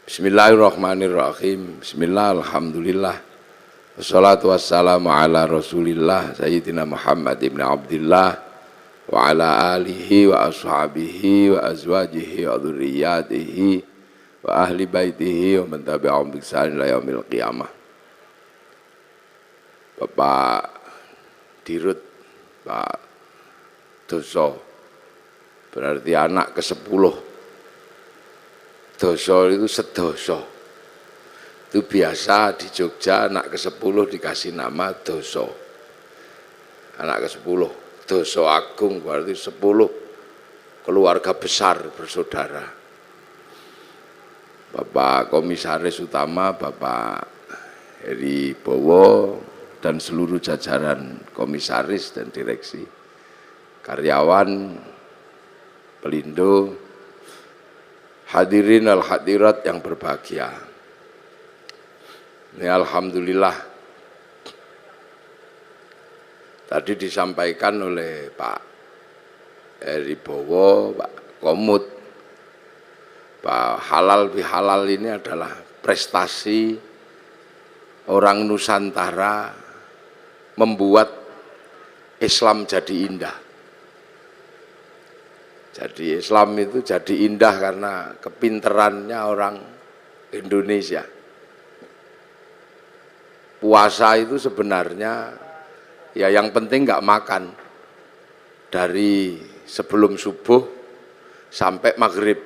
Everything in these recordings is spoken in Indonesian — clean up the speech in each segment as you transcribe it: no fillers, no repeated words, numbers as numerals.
Bismillahirrahmanirrahim. Bismillah, alhamdulillah. Wassalatu wassalamu ala rasulillah Sayyidina Muhammad ibn Abdillah wa ala alihi wa ashabihi wa azwajihi wa dhurriyyatihi wa ahli baitihi wa man tabi'ahum bi ihsan ila yaumil qiyamah. Bapak Dirut, Pak Doso, berarti anak ke-10. Doso itu sedoso. Itu biasa di Jogja anak ke-10 dikasih nama Doso. Anak ke-10, Doso Agung berarti 10 keluarga besar bersaudara. Bapak Komisaris Utama, Bapak Heri Bowo dan seluruh jajaran komisaris dan direksi, karyawan, pelindo, hadirin al hadirat yang berbahagia. Ini alhamdulillah tadi disampaikan oleh Pak Heri Bowo, Pak Komut, Pak halal bihalal ini adalah prestasi orang Nusantara membuat Islam jadi indah. Jadi Islam itu jadi indah karena kepinterannya orang Indonesia. Puasa itu sebenarnya ya yang penting nggak makan dari sebelum subuh sampai maghrib,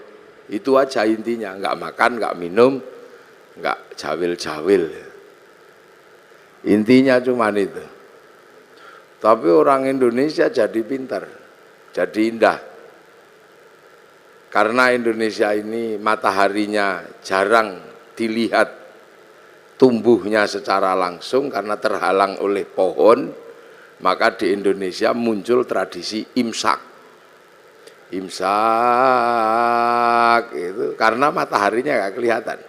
itu aja intinya, nggak makan, nggak minum, nggak jawil-jawil, intinya cuman itu. Tapi orang Indonesia jadi pintar, jadi indah. Karena Indonesia ini mataharinya jarang dilihat tumbuhnya secara langsung karena terhalang oleh pohon, maka di Indonesia muncul tradisi imsak. Imsak itu karena mataharinya nggak kelihatan.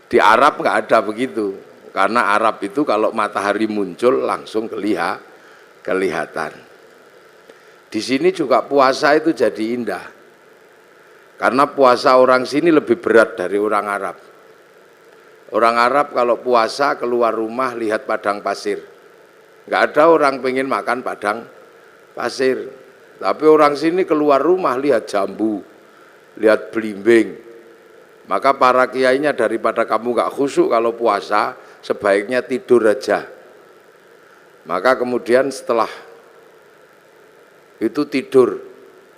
Di Arab nggak ada begitu, karena Arab itu kalau matahari muncul langsung kelihatan. Di sini juga puasa itu jadi indah. Karena puasa orang sini lebih berat dari orang Arab. Orang Arab kalau puasa keluar rumah lihat padang pasir. Nggak ada orang pengen makan padang pasir. Tapi orang sini keluar rumah lihat jambu, lihat belimbing. Maka para kiainya daripada kamu nggak khusyuk kalau puasa, sebaiknya tidur aja. Maka kemudian setelah itu tidur,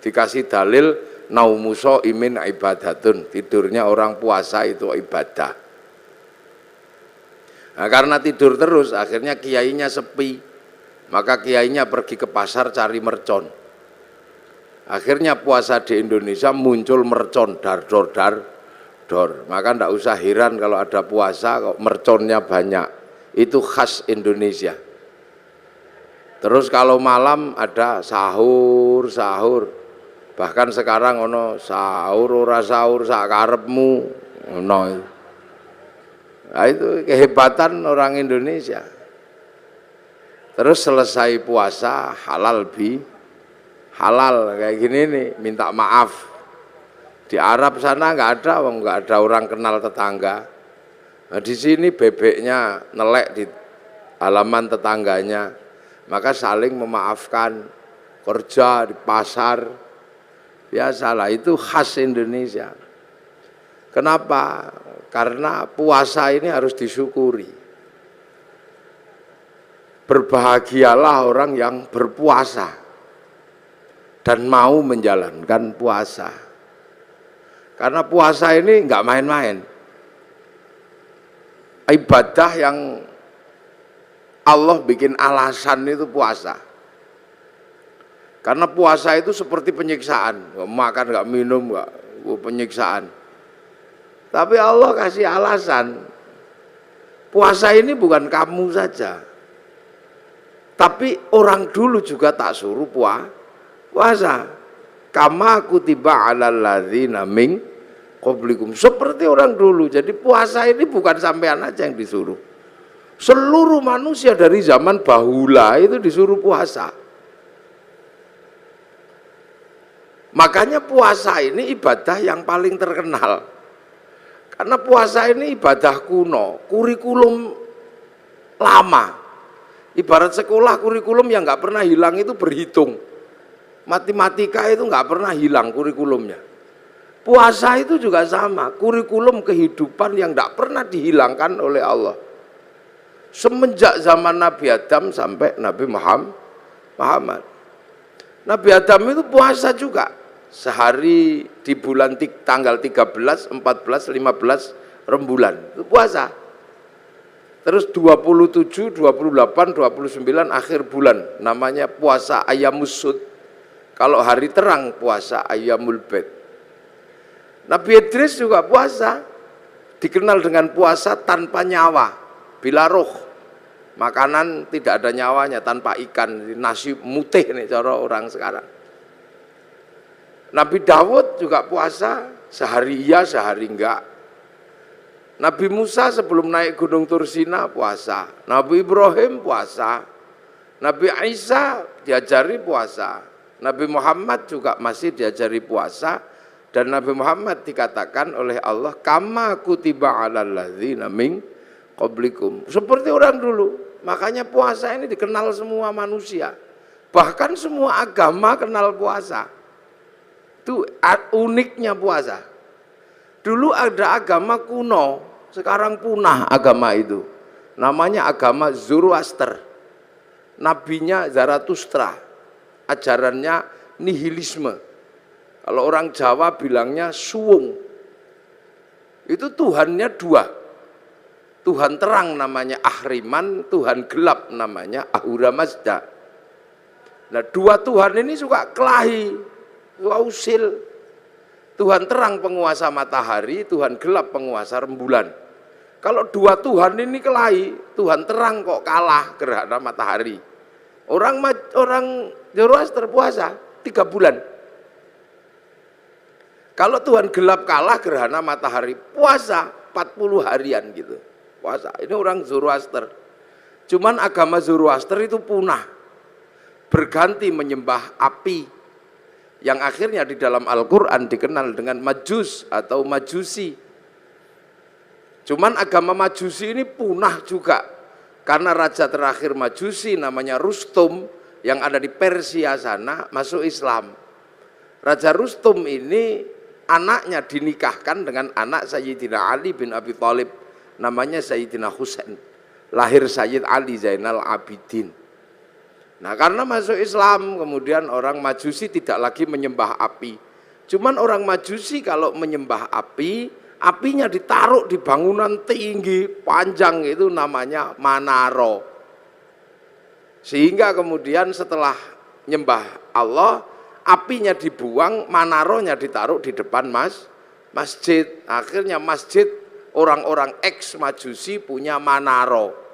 dikasih dalil, naumuso imin ibadatun, tidurnya orang puasa itu ibadah. Nah, karena tidur terus akhirnya kiainya sepi, maka kiainya pergi ke pasar cari mercon. Akhirnya puasa di Indonesia muncul mercon dar-dor. Maka ndak usah heran kalau ada puasa kok merconnya banyak, itu khas Indonesia. Terus kalau malam ada sahur. Bahkan sekarang ono sahur ora sahur sak karepmu ono. Nah, itu kehebatan orang Indonesia. Terus selesai puasa halal kayak gini nih, minta maaf. Di Arab sana nggak ada orang kenal tetangga. Nah, di sini bebeknya nelek di halaman tetangganya, maka saling memaafkan. Kerja di pasar biasalah, itu khas Indonesia. Kenapa? Karena puasa ini harus disyukuri. Berbahagialah orang yang berpuasa dan mau menjalankan puasa. Karena puasa ini nggak main-main. Ibadah yang Allah bikin alasan itu puasa. Karena puasa itu seperti penyiksaan, nggak makan, nggak minum, nggak penyiksaan. Tapi Allah kasih alasan, puasa ini bukan kamu saja, tapi orang dulu juga tak suruh puasa. Kama kutiba alal ladzina min qablikum, seperti orang dulu. Jadi puasa ini bukan sampean aja yang disuruh, seluruh manusia dari zaman bahula itu disuruh puasa. Makanya puasa ini ibadah yang paling terkenal. Karena puasa ini ibadah kuno, kurikulum lama. Ibarat sekolah kurikulum yang nggak pernah hilang itu berhitung. Matematika itu nggak pernah hilang kurikulumnya. Puasa itu juga sama, kurikulum kehidupan yang nggak pernah dihilangkan oleh Allah. Semenjak zaman Nabi Adam sampai Nabi Muhammad. Nabi Adam itu puasa juga. Sehari di bulan tanggal 13, 14, 15 rembulan itu puasa. Terus 27, 28, 29 akhir bulan namanya puasa Ayyamus Sud. Kalau hari terang puasa Ayyamul Bid. Nabi Idris juga puasa, dikenal dengan puasa tanpa nyawa, bila roh. Makanan tidak ada nyawanya, tanpa ikan, nasi mutih nih cara orang sekarang. Nabi Dawud juga puasa, sehari iya, sehari enggak. Nabi Musa sebelum naik Gunung Tursina puasa. Nabi Ibrahim puasa. Nabi Isa diajari puasa. Nabi Muhammad juga masih diajari puasa. Dan Nabi Muhammad dikatakan oleh Allah, kama kutiba alal ladzina min qablikum. Seperti orang dulu. Makanya puasa ini dikenal semua manusia. Bahkan semua agama kenal puasa. Itu uniknya puasa. Dulu ada agama kuno, sekarang punah agama itu. Namanya agama Zoroaster. Nabinya Zarathustra. Ajarannya nihilisme. Kalau orang Jawa bilangnya suwung. Itu Tuhannya dua. Tuhan terang namanya Ahriman, Tuhan gelap namanya Ahura Mazda. Nah, dua Tuhan ini suka kelahi. Usil. Tuhan terang penguasa matahari, Tuhan gelap penguasa rembulan. Kalau dua Tuhan ini kelahi, Tuhan terang kok kalah gerhana matahari. Orang Zoroaster puasa 3 bulan. Kalau Tuhan gelap kalah gerhana matahari, puasa 40 harian gitu. Puasa. Ini orang Zoroaster. Cuman agama Zoroaster itu punah. Berganti menyembah api. Yang akhirnya di dalam Al-Quran dikenal dengan Majus atau Majusi. Cuman agama Majusi ini punah juga. Karena raja terakhir Majusi namanya Rustum yang ada di Persia sana masuk Islam. Raja Rustum ini anaknya dinikahkan dengan anak Sayyidina Ali bin Abi Thalib. Namanya Sayyidina Husain. Lahir Sayyid Ali Zainal Abidin. Nah, karena masuk Islam, kemudian orang Majusi tidak lagi menyembah api. Cuman orang Majusi kalau menyembah api, apinya ditaruh di bangunan tinggi, panjang, itu namanya Manaro. Sehingga kemudian setelah nyembah Allah, apinya dibuang, Manaronya ditaruh di depan masjid. Akhirnya masjid orang-orang ex-Majusi punya Manaro.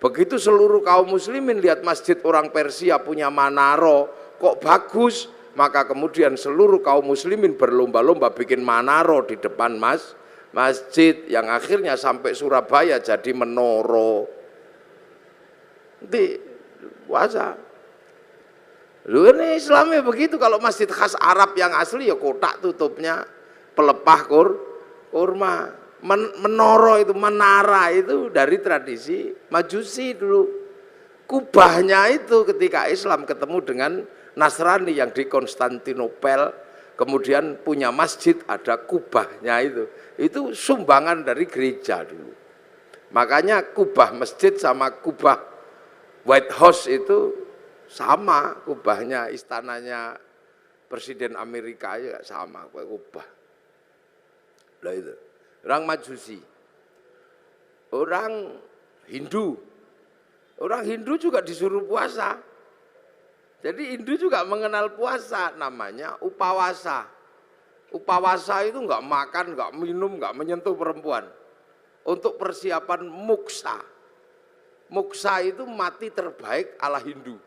Begitu seluruh kaum muslimin lihat masjid orang Persia punya Manaro, kok bagus, maka kemudian seluruh kaum muslimin berlomba-lomba bikin Manaro di depan masjid, yang akhirnya sampai Surabaya jadi Menoro. Nanti puasa. Lu ini Islamnya begitu. Kalau masjid khas Arab yang asli ya kotak tutupnya pelepah kurma. Menoro itu, menara itu dari tradisi Majusi dulu. Kubahnya itu ketika Islam ketemu dengan Nasrani yang di Konstantinopel, kemudian punya masjid, ada kubahnya itu sumbangan dari gereja dulu. Makanya kubah masjid sama kubah White House itu sama, kubahnya istananya Presiden Amerika ya sama kubah. Lah itu orang Majusi. Orang Hindu juga disuruh puasa. Jadi Hindu juga mengenal puasa, namanya upawasa. Upawasa itu enggak makan, enggak minum, enggak menyentuh perempuan. Untuk persiapan muksa. Muksa itu mati terbaik ala Hindu.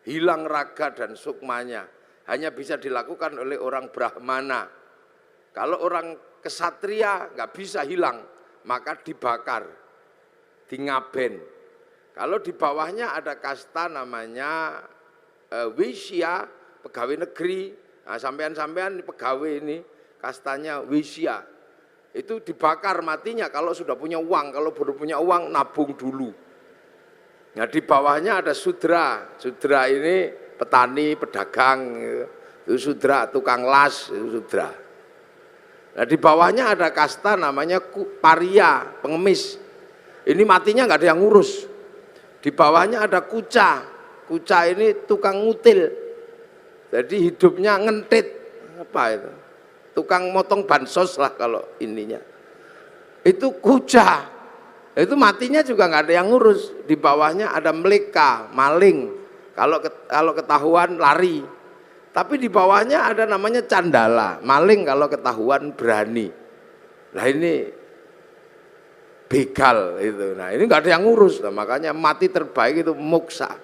Hilang raga dan sukmanya. Hanya bisa dilakukan oleh orang Brahmana. Kalau orang kesatria nggak bisa hilang, maka dibakar, dingaben. Kalau di bawahnya ada kasta namanya Wisya, pegawai negeri. Nah, sampean-sampean pegawai ini kastanya Wisya. Itu dibakar matinya kalau sudah punya uang, kalau belum punya uang nabung dulu. Nah di bawahnya ada sudra, sudra ini petani, pedagang, itu sudra, tukang las, itu sudra. Nah di bawahnya ada kasta namanya paria, pengemis. Ini matinya nggak ada yang ngurus. Di bawahnya ada kuca, kuca ini tukang ngutil. Jadi hidupnya ngentit, apa itu? Tukang motong bansos lah kalau ininya. Itu kuca. Itu matinya juga nggak ada yang ngurus. Di bawahnya ada meleka, maling. Kalau ketahuan lari. Tapi di bawahnya ada namanya candala, maling kalau ketahuan berani. Nah ini begal itu. Nah ini nggak ada yang ngurus. Nah, makanya mati terbaik itu moksa.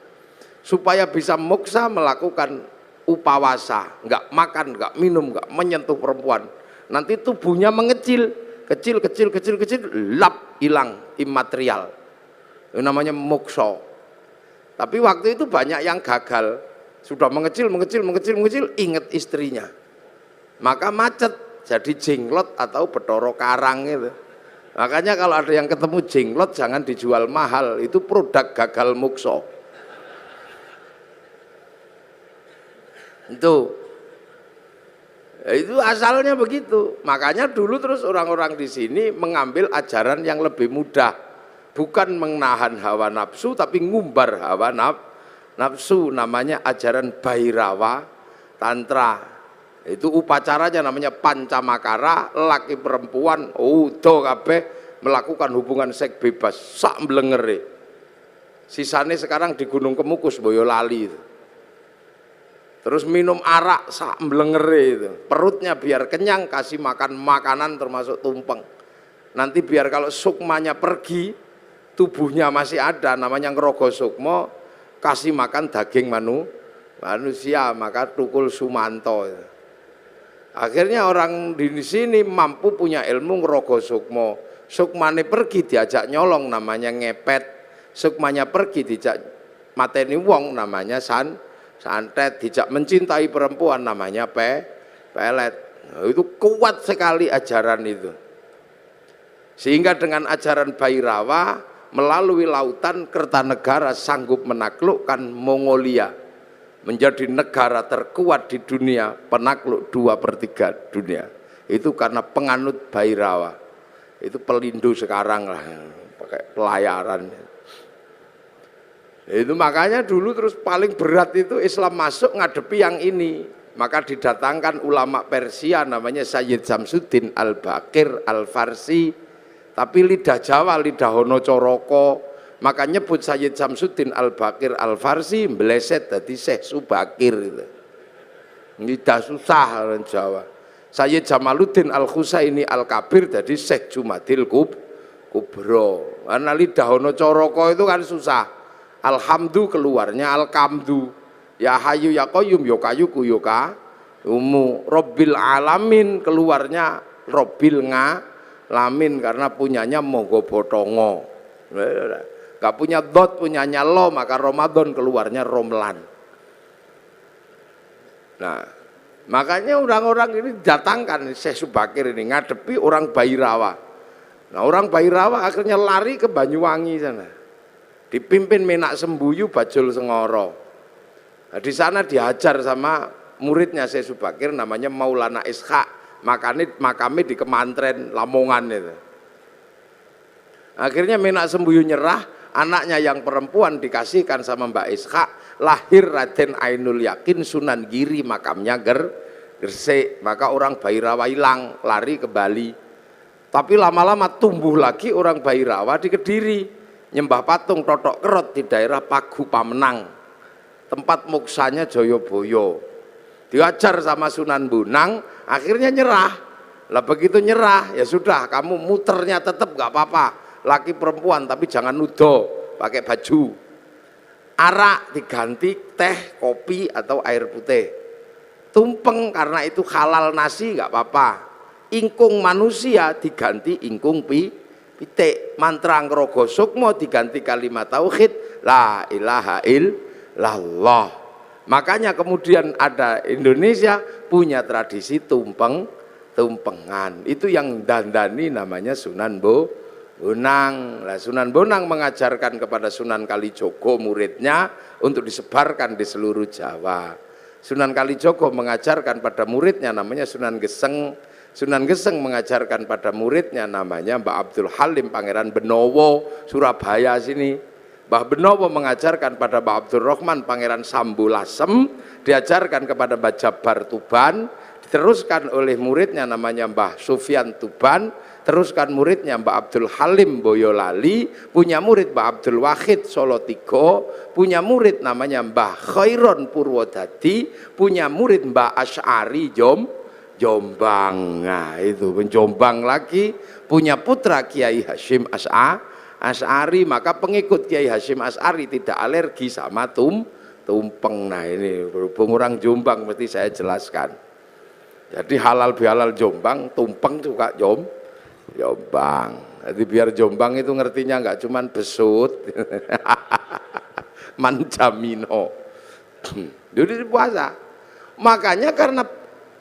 Supaya bisa moksa melakukan upawasa, nggak makan, nggak minum, nggak menyentuh perempuan. Nanti tubuhnya mengecil, kecil, lap, hilang, imaterial. Itu namanya moksa. Tapi waktu itu banyak yang gagal, sudah mengecil, ingat istrinya. Maka macet, jadi jenglot atau Bathara Karang itu. Makanya kalau ada yang ketemu jenglot jangan dijual mahal, itu produk gagal moksa. Itu asalnya begitu. Makanya dulu terus orang-orang di sini mengambil ajaran yang lebih mudah, bukan menahan hawa nafsu tapi ngumbar hawa nafsu. Namanya ajaran Bhairawa Tantra. Itu upacaranya namanya pancamakara, laki perempuan udo kabeh melakukan hubungan seks bebas sak mblengere. Sisane sekarang di Gunung Kemukus Boyolali itu. Terus minum arak sak mblengere itu. Perutnya biar kenyang, kasih makan makanan termasuk tumpeng. Nanti biar kalau sukmanya pergi, tubuhnya masih ada, namanya ngerogo sukmo, kasih makan daging manusia, maka tukul sumanto. Akhirnya orang di sini mampu punya ilmu ngerogo sukmo. Sukmane pergi diajak nyolong, namanya ngepet. Sukmanya pergi diajak mateni wong, namanya santet. Dijak mencintai perempuan, namanya pelet. Nah, itu kuat sekali ajaran itu. Sehingga dengan ajaran Bhairawa melalui lautan Kertanegara sanggup menaklukkan Mongolia, menjadi negara terkuat di dunia, penakluk 2/3 dunia. Itu karena penganut Bhairawa. Itu pelindung sekarang lah, pakai pelayaran. Itu makanya dulu terus paling berat itu Islam masuk ngadepi yang ini. Maka didatangkan ulama Persia namanya Sayyid Samsuddin Al-Baqir Al-Farsi. Tapi lidah Jawa, lidah Hono Coroko. Maka nyebut Sayyid Samsuddin Al-Baqir Al-Farsi meleset dari Syekh Subakir itu. Lidah susah orang Jawa. Sayyid Jamaluddin Al-Husaini Al-Kabir jadi Syekh Jumadil Kubro. Karena lidah Hono Coroko itu kan susah. Alhamdu keluarnya Alkamdu, ya hayu ya qayyum ya kayuku ya umu, Robbil alamin keluarnya Robbil ngalamin karena punyanya Mogo Botongo. Gak punya dot, punyanya lo, maka Ramadan keluarnya Romlan. Nah, makanya orang-orang ini datangkan Syekh Subakir ini ngadepi orang Bhairawa. Nah, orang Bhairawa akhirnya lari ke Banyuwangi sana. Dipimpin Menak Sembuyu Bajul Sengoro. Nah, di sana diajar sama muridnya Syekh Subakir namanya Maulana Ishaq. Makamnya di Kemantren Lamongan itu. Akhirnya Menak Sembuyu nyerah, anaknya yang perempuan dikasihkan sama Mbak Ishaq, lahir Raden Ainul Yakin Sunan Giri, makamnya Gresik. Maka orang Bhairawa hilang, lari ke Bali. Tapi lama-lama tumbuh lagi orang Bhairawa di Kediri. Nyembah patung Totok Kerot di daerah Pagu Pamenang, tempat moksanya Joyoboyo. Diajar sama Sunan Bonang, akhirnya nyerah. Lah begitu nyerah, ya sudah, kamu muternya tetap gak apa-apa, laki perempuan, tapi jangan nudo, pakai baju. Arak diganti teh, kopi atau air putih. Tumpeng karena itu halal nasi gak apa-apa. Ingkung manusia diganti ingkung pitik. Mantra ngrogo sukmo diganti kalimat tauhid la ilaha illallah. Makanya kemudian ada Indonesia punya tradisi tumpeng tumpengan. Itu yang dandani namanya Sunan Bonang. Nah, Sunan Bonang mengajarkan kepada Sunan Kalijogo muridnya untuk disebarkan di seluruh Jawa. Sunan Kalijogo mengajarkan pada muridnya namanya Sunan Geseng. Sunan Geseng mengajarkan pada muridnya namanya Mbah Abdul Halim Pangeran Benowo, Surabaya sini. Mbah Benowo mengajarkan pada Mbah Abdul Rahman Pangeran Sambulasem, diajarkan kepada Mbah Jabar Tuban, diteruskan oleh muridnya namanya Mbah Sufyan Tuban, teruskan muridnya Mbah Abdul Halim Boyolali, punya murid Mbah Abdul Wahid Solotigo, punya murid namanya Mbah Khairon Purwodadi, punya murid Mbah Asy'ari Jombang. Nah itu Jombang lagi, punya putra Kiai Hasyim Asy'ari, maka pengikut Kiai Hasyim Asy'ari tidak alergi sama tumpeng. Nah ini berhubung orang Jombang mesti saya jelaskan. Jadi halal bihalal Jombang, tumpeng juga Jombang. Jadi biar Jombang itu ngertinya nggak cuman besut, mancamino. Jadi puasa. Makanya karena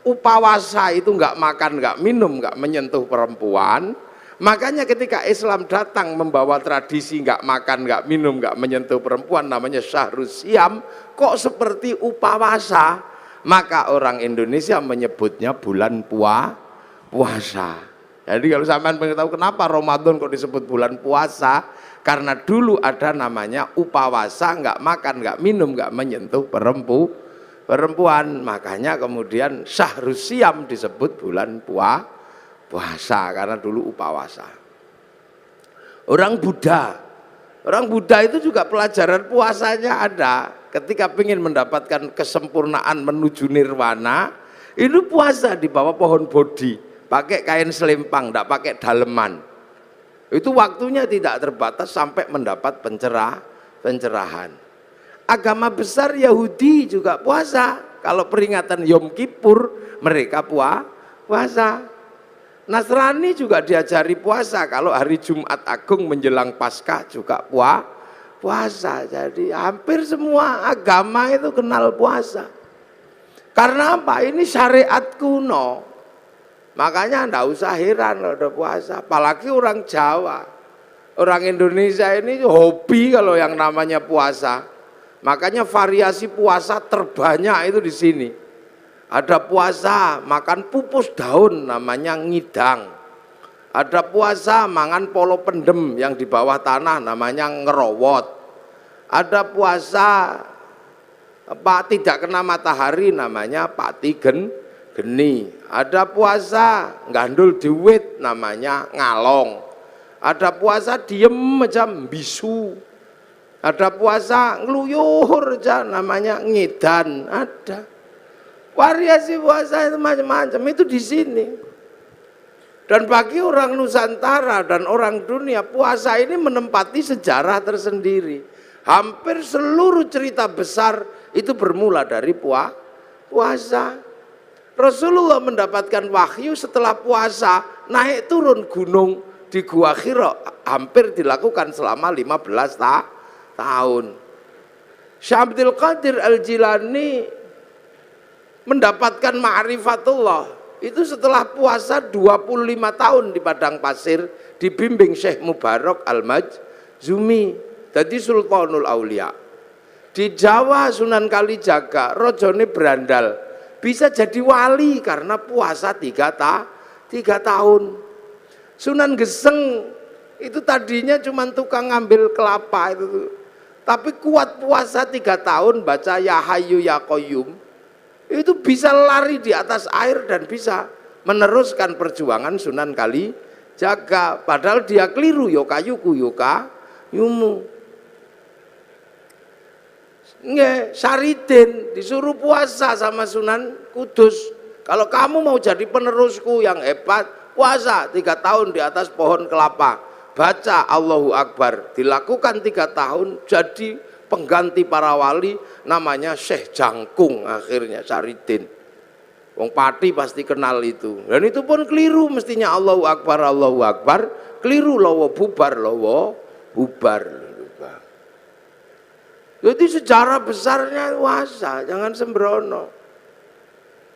upawasa itu nggak makan, nggak minum, nggak menyentuh perempuan. Makanya ketika Islam datang membawa tradisi nggak makan, nggak minum, nggak menyentuh perempuan, namanya Syahrus Siam, kok seperti upawasa? Maka orang Indonesia menyebutnya bulan puasa. Jadi kalau sampean pengen tahu kenapa Ramadan kok disebut bulan puasa, karena dulu ada namanya upawasa, nggak makan, nggak minum, nggak menyentuh perempuan. Makanya kemudian Syahrus Siam disebut bulan puasa karena dulu upawasa. Orang Buddha itu juga pelajaran puasanya ada. Ketika ingin mendapatkan kesempurnaan menuju nirwana, itu puasa di bawah pohon bodhi, pakai kain selempang, tidak pakai daleman. Itu waktunya tidak terbatas sampai mendapat pencerahan. Agama besar Yahudi juga puasa. Kalau peringatan Yom Kippur mereka puasa. Nasrani juga diajari puasa, kalau hari Jumat Agung menjelang Paskah juga puasa. Jadi hampir semua agama itu kenal puasa. Karena apa? Ini syariat kuno. Makanya enggak usah heran kalau ada puasa, apalagi orang Jawa. Orang Indonesia ini hobi kalau yang namanya puasa. Makanya variasi puasa terbanyak itu di sini. Ada puasa makan pupus daun namanya ngidang. Ada puasa mangan polo pendem yang di bawah tanah namanya ngerowot. Ada puasa tidak kena matahari namanya pati geni. Ada puasa gandul duit namanya ngalong. Ada puasa diem macam bisu. Ada puasa ngeluyur aja namanya ngidan. Ada variasi puasa itu macam-macam, itu di sini. Dan bagi orang Nusantara dan orang dunia, puasa ini menempati sejarah tersendiri. Hampir seluruh cerita besar itu bermula dari puasa. Rasulullah mendapatkan wahyu setelah puasa, naik turun gunung di Gua Hira, hampir dilakukan selama 15 tahun. Syekh Abdul Qadir Al-Jilani mendapatkan ma'rifatullah itu setelah puasa 25 tahun di padang pasir, dibimbing Syekh Mubarak Al-Majzumi, jadi Sultanul Aulia. Di Jawa Sunan Kalijaga, rojone berandal, bisa jadi wali karena puasa 3 tahun. Sunan Geseng itu tadinya cuma tukang ngambil kelapa itu, tapi kuat puasa 3 tahun, baca Ya Hayyu Ya Qayyum, itu bisa lari di atas air dan bisa meneruskan perjuangan Sunan Kalijaga. Padahal dia keliru, yokayuku yokayumu. Nggak, Saridin disuruh puasa sama Sunan Kudus. Kalau kamu mau jadi penerusku yang hebat, puasa 3 tahun di atas pohon kelapa. Baca Allahu Akbar, dilakukan 3 tahun, jadi pengganti para wali namanya Syekh Jangkung, akhirnya Saridin. Wong Pati pasti kenal itu. Dan itu pun keliru mestinya Allahu Akbar, keliru lowo bubar. Jadi sejarah besarnya puasa, jangan sembrono.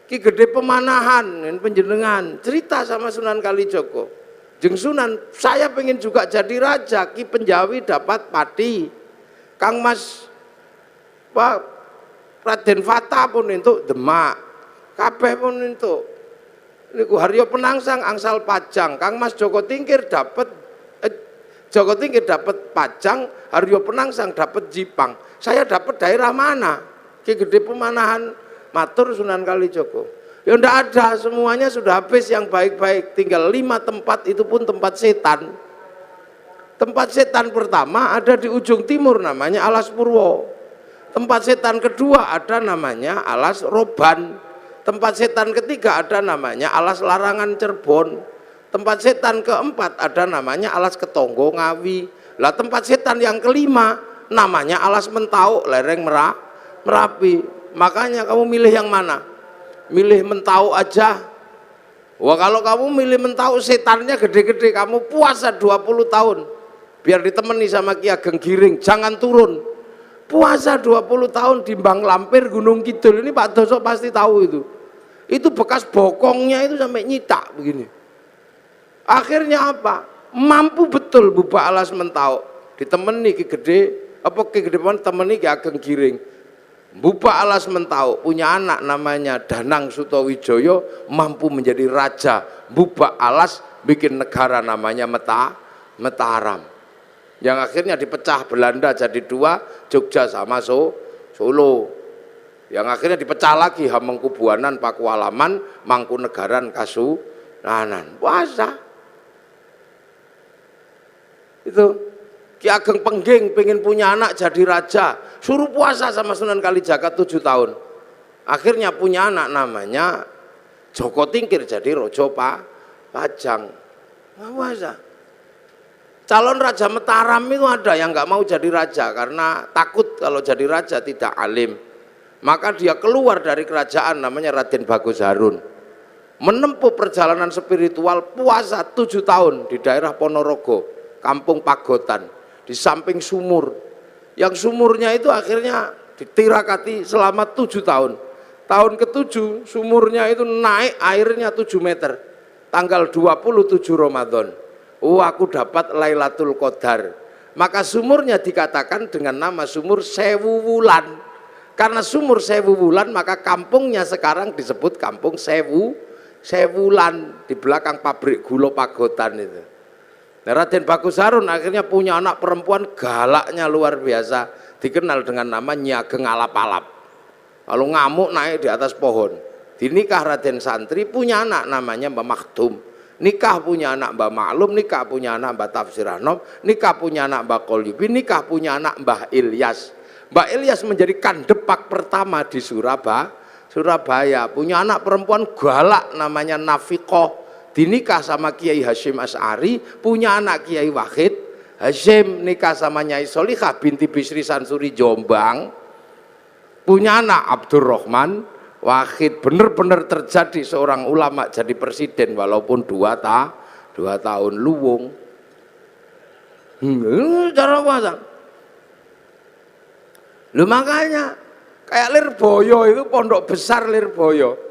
Ki Gede Pemanahan penjenengan cerita sama Sunan Kalijogo, jeung Sunan, saya pengen juga jadi raja. Ki Penjawi dapat pati, Kang Mas Pak Raden Fata pun entuk Demak, kabeh pun entuk. Niku Haryo Penangsang angsal Pajang, Kang Mas Joko Tingkir dapat Joko Tingkir dapat Pajang, Haryo Penangsang dapat Jipang. Saya dapat daerah mana? Ki Gede Pemanahan matur Sunan Kalijogo. Ya ndak ada, semuanya sudah habis yang baik-baik, tinggal 5 tempat, itu pun tempat setan. Tempat setan pertama ada di ujung timur namanya Alas Purwo. Tempat setan kedua ada namanya Alas Roban. Tempat setan ketiga ada namanya Alas Larangan Cirebon. Tempat setan keempat ada namanya Alas Ketonggo Ngawi. Lah tempat setan yang kelima namanya Alas Mentau lereng Merapi. Makanya kamu milih yang mana? Milih Mentau aja. Wah, kalau kamu milih Mentau setannya gede-gede, kamu puasa 20 tahun biar ditemani sama Ki Ageng Giring, jangan turun. Puasa 20 tahun di Bang Lampir Gunung Kidul, ini Pak Doso pasti tahu itu bekas bokongnya itu sampai nyitak begini. Akhirnya apa? Mampu betul Bubak Alas Mentau ditemani Ki Gede, Ki Gede temani Ki Ageng Giring. Bubak Alas Mentau punya anak namanya Danang Sutowijoyo, mampu menjadi raja. Bubak Alas bikin negara namanya Mataram, yang akhirnya dipecah Belanda jadi 2, Jogja sama Solo, yang akhirnya dipecah lagi Hamengkubuanan, Pakualaman, Mangkunegaran, Kasunanan. Puasa itu. Ki Ageng Pengging pengen punya anak jadi raja, suruh puasa sama Sunan Kalijaga 7 tahun. Akhirnya punya anak namanya Joko Tingkir jadi Rojo Pajang. Puasa. Calon Raja Mataram itu ada yang nggak mau jadi raja karena takut kalau jadi raja tidak alim. Maka dia keluar dari kerajaan namanya Raden Bagus Harun. Menempuh perjalanan spiritual puasa 7 tahun di daerah Ponorogo, Kampung Pagotan. Di samping sumur, yang sumurnya itu akhirnya ditirakati selama 7 tahun. Tahun ke-7 sumurnya itu naik airnya 7 meter, tanggal 27 Ramadan. Oh, aku dapat Lailatul Qadar. Maka sumurnya dikatakan dengan nama sumur Sewu Wulan. Karena sumur Sewu Wulan maka kampungnya sekarang disebut Kampung Sewulan, di belakang pabrik gula Pagotan itu. Nah, Raden Bagus Harun akhirnya punya anak perempuan galaknya luar biasa, dikenal dengan nama Nyi Ageng Alap-alap. Kalau ngamuk naik di atas pohon. Dinikah Raden Santri punya anak namanya Mbah Maktum. Nikah punya anak Mbah Maklum, nikah punya anak Mbah Tafsir Anom, nikah punya anak Mbah Qolyubi, nikah punya anak Mbah Ilyas. Mbah Ilyas menjadi kandepak pertama di Surabaya. Punya anak perempuan galak namanya Nafikoh. Dinikah sama Kiai Hasyim Asy'ari, punya anak Kiai Wahid Hasyim, nikah sama Nyai Solihah binti Bisri Sansuri Jombang, punya anak Abdurrahman Wahid. Benar-benar terjadi seorang ulama jadi presiden walaupun 2 tahun luwung. Cara puasa. Lu makanya kayak Lirboyo itu, pondok besar Lirboyo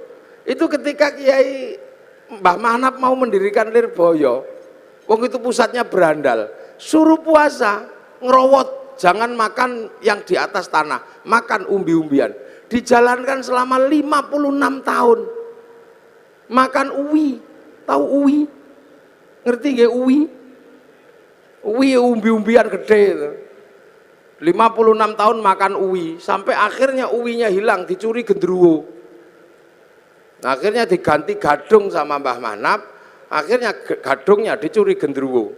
itu ketika Kiai Mbah Manap mau mendirikan Lirboyo, wong itu pusatnya berandal, suruh puasa, ngerowot, jangan makan yang di atas tanah, makan umbi-umbian. Dijalankan selama 56 tahun. Makan uwi, tahu uwi? Ngerti nggak uwi? Uwi umbi-umbian gede itu. 56 tahun makan uwi, sampai akhirnya uwinya hilang, dicuri gendruwo. Akhirnya diganti gadung sama Mbah Manap, akhirnya gadungnya dicuri gendruwo.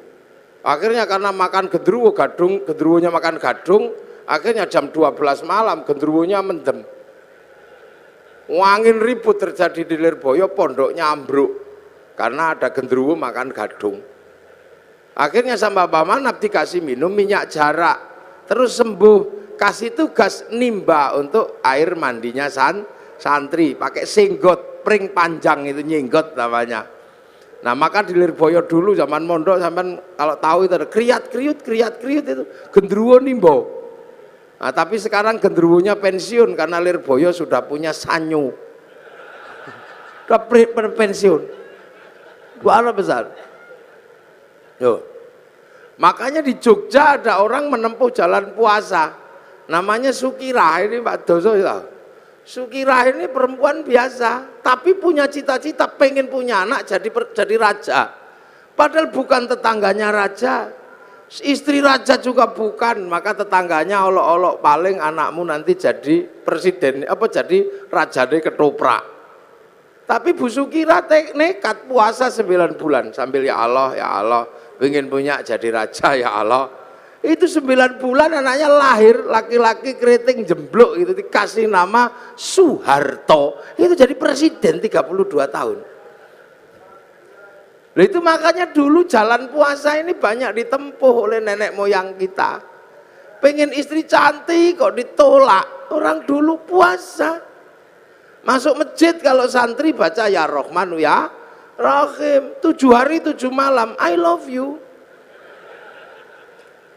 Akhirnya karena makan gendruwo, gendruwonya makan gadung, akhirnya jam 12 malam gendruwonya mendem. Wangin ribut terjadi di Lirboyo, pondoknya ambruk karena ada gendruwo makan gadung. Akhirnya sama Mbah Manap dikasih minum minyak jarak, terus sembuh. Kasih tugas nimba untuk air mandinya santri, pakai singgot pring panjang, itu nyinggot namanya. Nah, maka di Lirboyo dulu zaman mondok, sampean kalau tahu itu ada kriat-kriut itu gendruwo nimbo. Nah, tapi sekarang gendruwonya pensiun karena Lirboyo sudah punya sanyu. udah pensiun. Luar besar. Yo. Makanya di Jogja ada orang menempuh jalan puasa, namanya Sukirah, ini Pak Doso ya. Sukirah ini perempuan biasa, tapi punya cita-cita pengen punya anak jadi raja. Padahal bukan tetangganya raja, istri raja juga bukan, maka tetangganya olok-olok paling anakmu nanti jadi presiden, jadi raja deh ketoprak. Tapi Bu Sukirah nekat puasa 9 bulan sambil ya Allah, pengen punya jadi raja ya Allah. Itu 9 bulan anaknya lahir, laki-laki keriting jemblok gitu, dikasih nama Soeharto. Itu jadi presiden 32 tahun. Nah itu makanya dulu jalan puasa ini banyak ditempuh oleh nenek moyang kita. Pengen istri cantik kok ditolak. Orang dulu puasa. Masuk masjid kalau santri baca ya Rahmanu ya Rahim. 7 hari 7 malam, I love you.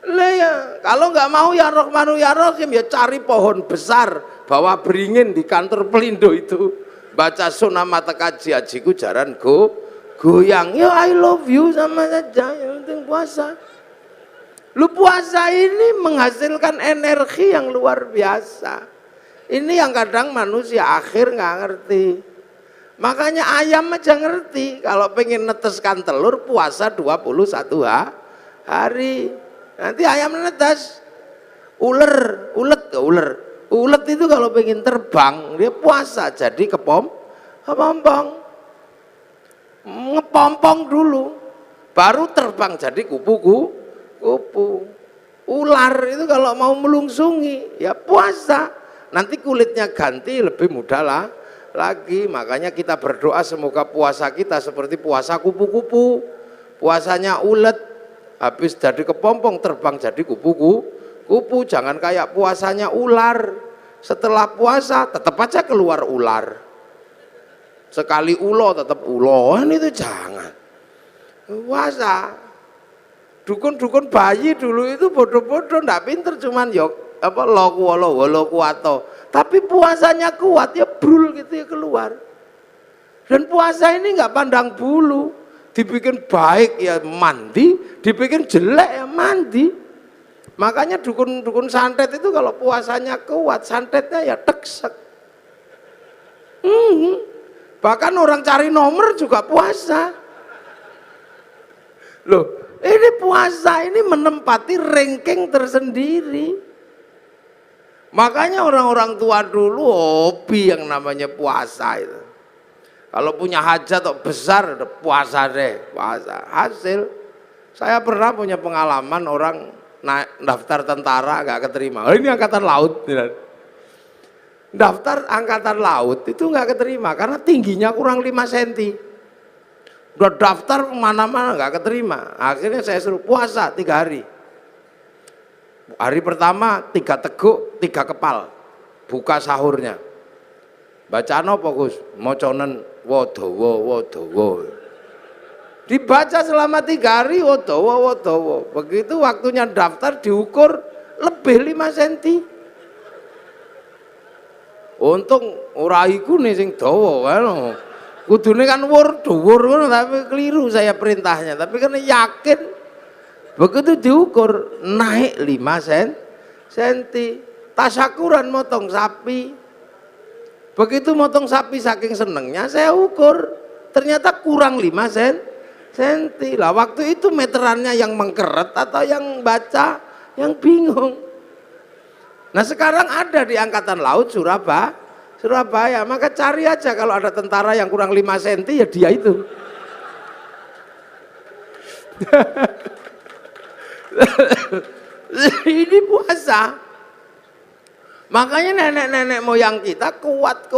Lah ya, kalau nggak mau ya Rahmanu ya Rahim ya cari pohon besar, bawa beringin di kantor Pelindo itu. Baca sunamata kaji ajiku jaran goyang. Ya I love you sama saja, yang penting puasa. Lu puasa ini menghasilkan energi yang luar biasa. Ini yang kadang manusia akhir nggak ngerti. Makanya ayam aja ngerti, kalau pengen neteskan telur puasa 21 hari. Nanti ayam netes. Ulet itu kalau pengen terbang dia puasa jadi kepompong. Ngepompong dulu, baru terbang jadi kupu. Ular itu kalau mau melungsungi ya puasa, nanti kulitnya ganti lebih mudah lah lagi. Makanya kita berdoa semoga puasa kita seperti puasa kupu-kupu, puasanya ulet, habis jadi kepompong terbang jadi kupu. Jangan kayak puasanya ular, setelah puasa tetap aja keluar ular. Sekali ulo tetap ulo, itu jangan. Puasa. Dukun-dukun bayi dulu itu bodoh-bodoh, ndak pinter, cuman yok loku atau. Tapi puasanya kuat ya brul gitu ya keluar. Dan puasa ini nggak pandang bulu, dibikin baik ya mandi, dibikin jelek ya mandi. Makanya dukun-dukun santet itu kalau puasanya kuat, santetnya ya teksek. Bahkan orang cari nomor juga puasa. Loh, ini puasa ini menempati ranking tersendiri. Makanya orang-orang tua dulu hobi yang namanya puasa itu. Kalau punya hajat atau besar, udah puasa deh, puasa. Hasil, saya pernah punya pengalaman orang naik daftar tentara gak keterima. Ini angkatan laut. Daftar angkatan laut itu nggak keterima karena tingginya kurang 5 cm. Udah daftar kemana-mana nggak keterima. Akhirnya saya suruh puasa 3 hari. Hari pertama 3 teguk 3 kepal, buka sahurnya. Bacaan apa Gus? Moconen wodowo. Dibaca selama 3 hari wodowo. Begitu waktunya daftar diukur lebih 5 cm. Untung ora iku nih sing dawa kan. Kudune kan dhuwur ngono tapi keliru saya perintahnya. Tapi kan yakin begitu diukur naik 5 cm. Tasyakuran motong sapi. Begitu motong sapi saking senengnya saya ukur ternyata kurang 5 cm. Lah waktu itu meterannya yang mengkeret atau yang baca yang bingung. Nah sekarang ada di Angkatan Laut Surabaya, maka cari aja kalau ada tentara yang kurang 5 cm ya dia itu. Ini puasa. Makanya nenek-nenek moyang kita kuat.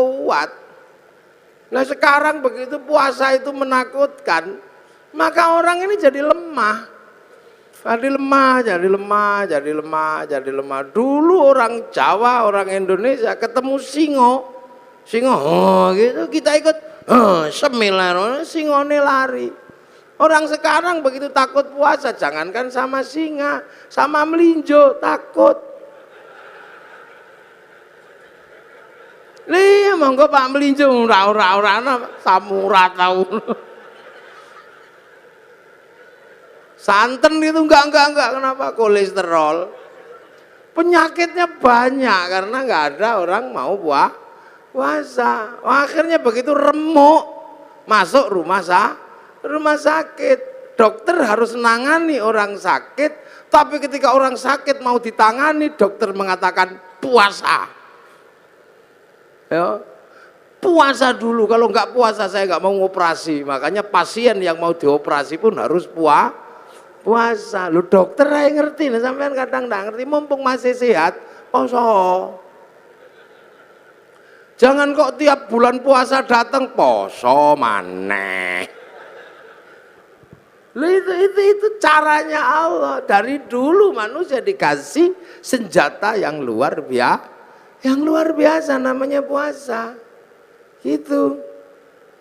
Nah sekarang begitu puasa itu menakutkan, maka orang ini jadi lemah. Jadi lemah. Dulu orang Jawa, orang Indonesia ketemu singo gitu kita ikut semilar, singone lari. Orang sekarang begitu takut puasa, jangankan sama singa, sama melinjo takut. Iya monggo Pak melinjo ora samura tau. Santen itu enggak kenapa kolesterol. Penyakitnya banyak karena nggak ada orang mau puasa. Akhirnya begitu remuk masuk rumah sakit. Dokter harus menangani orang sakit, tapi ketika orang sakit mau ditangani, dokter mengatakan puasa. Ya, puasa dulu, kalau nggak puasa saya nggak mau ngoperasi. Makanya pasien yang mau dioperasi pun harus puasa. Lu dokter aja ngerti, nah sampean kadang nggak ngerti, mumpung masih sehat, poso. Jangan kok tiap bulan puasa datang poso maneh. Itu caranya Allah. Dari dulu manusia dikasih senjata yang luar biasa namanya puasa. Gitu.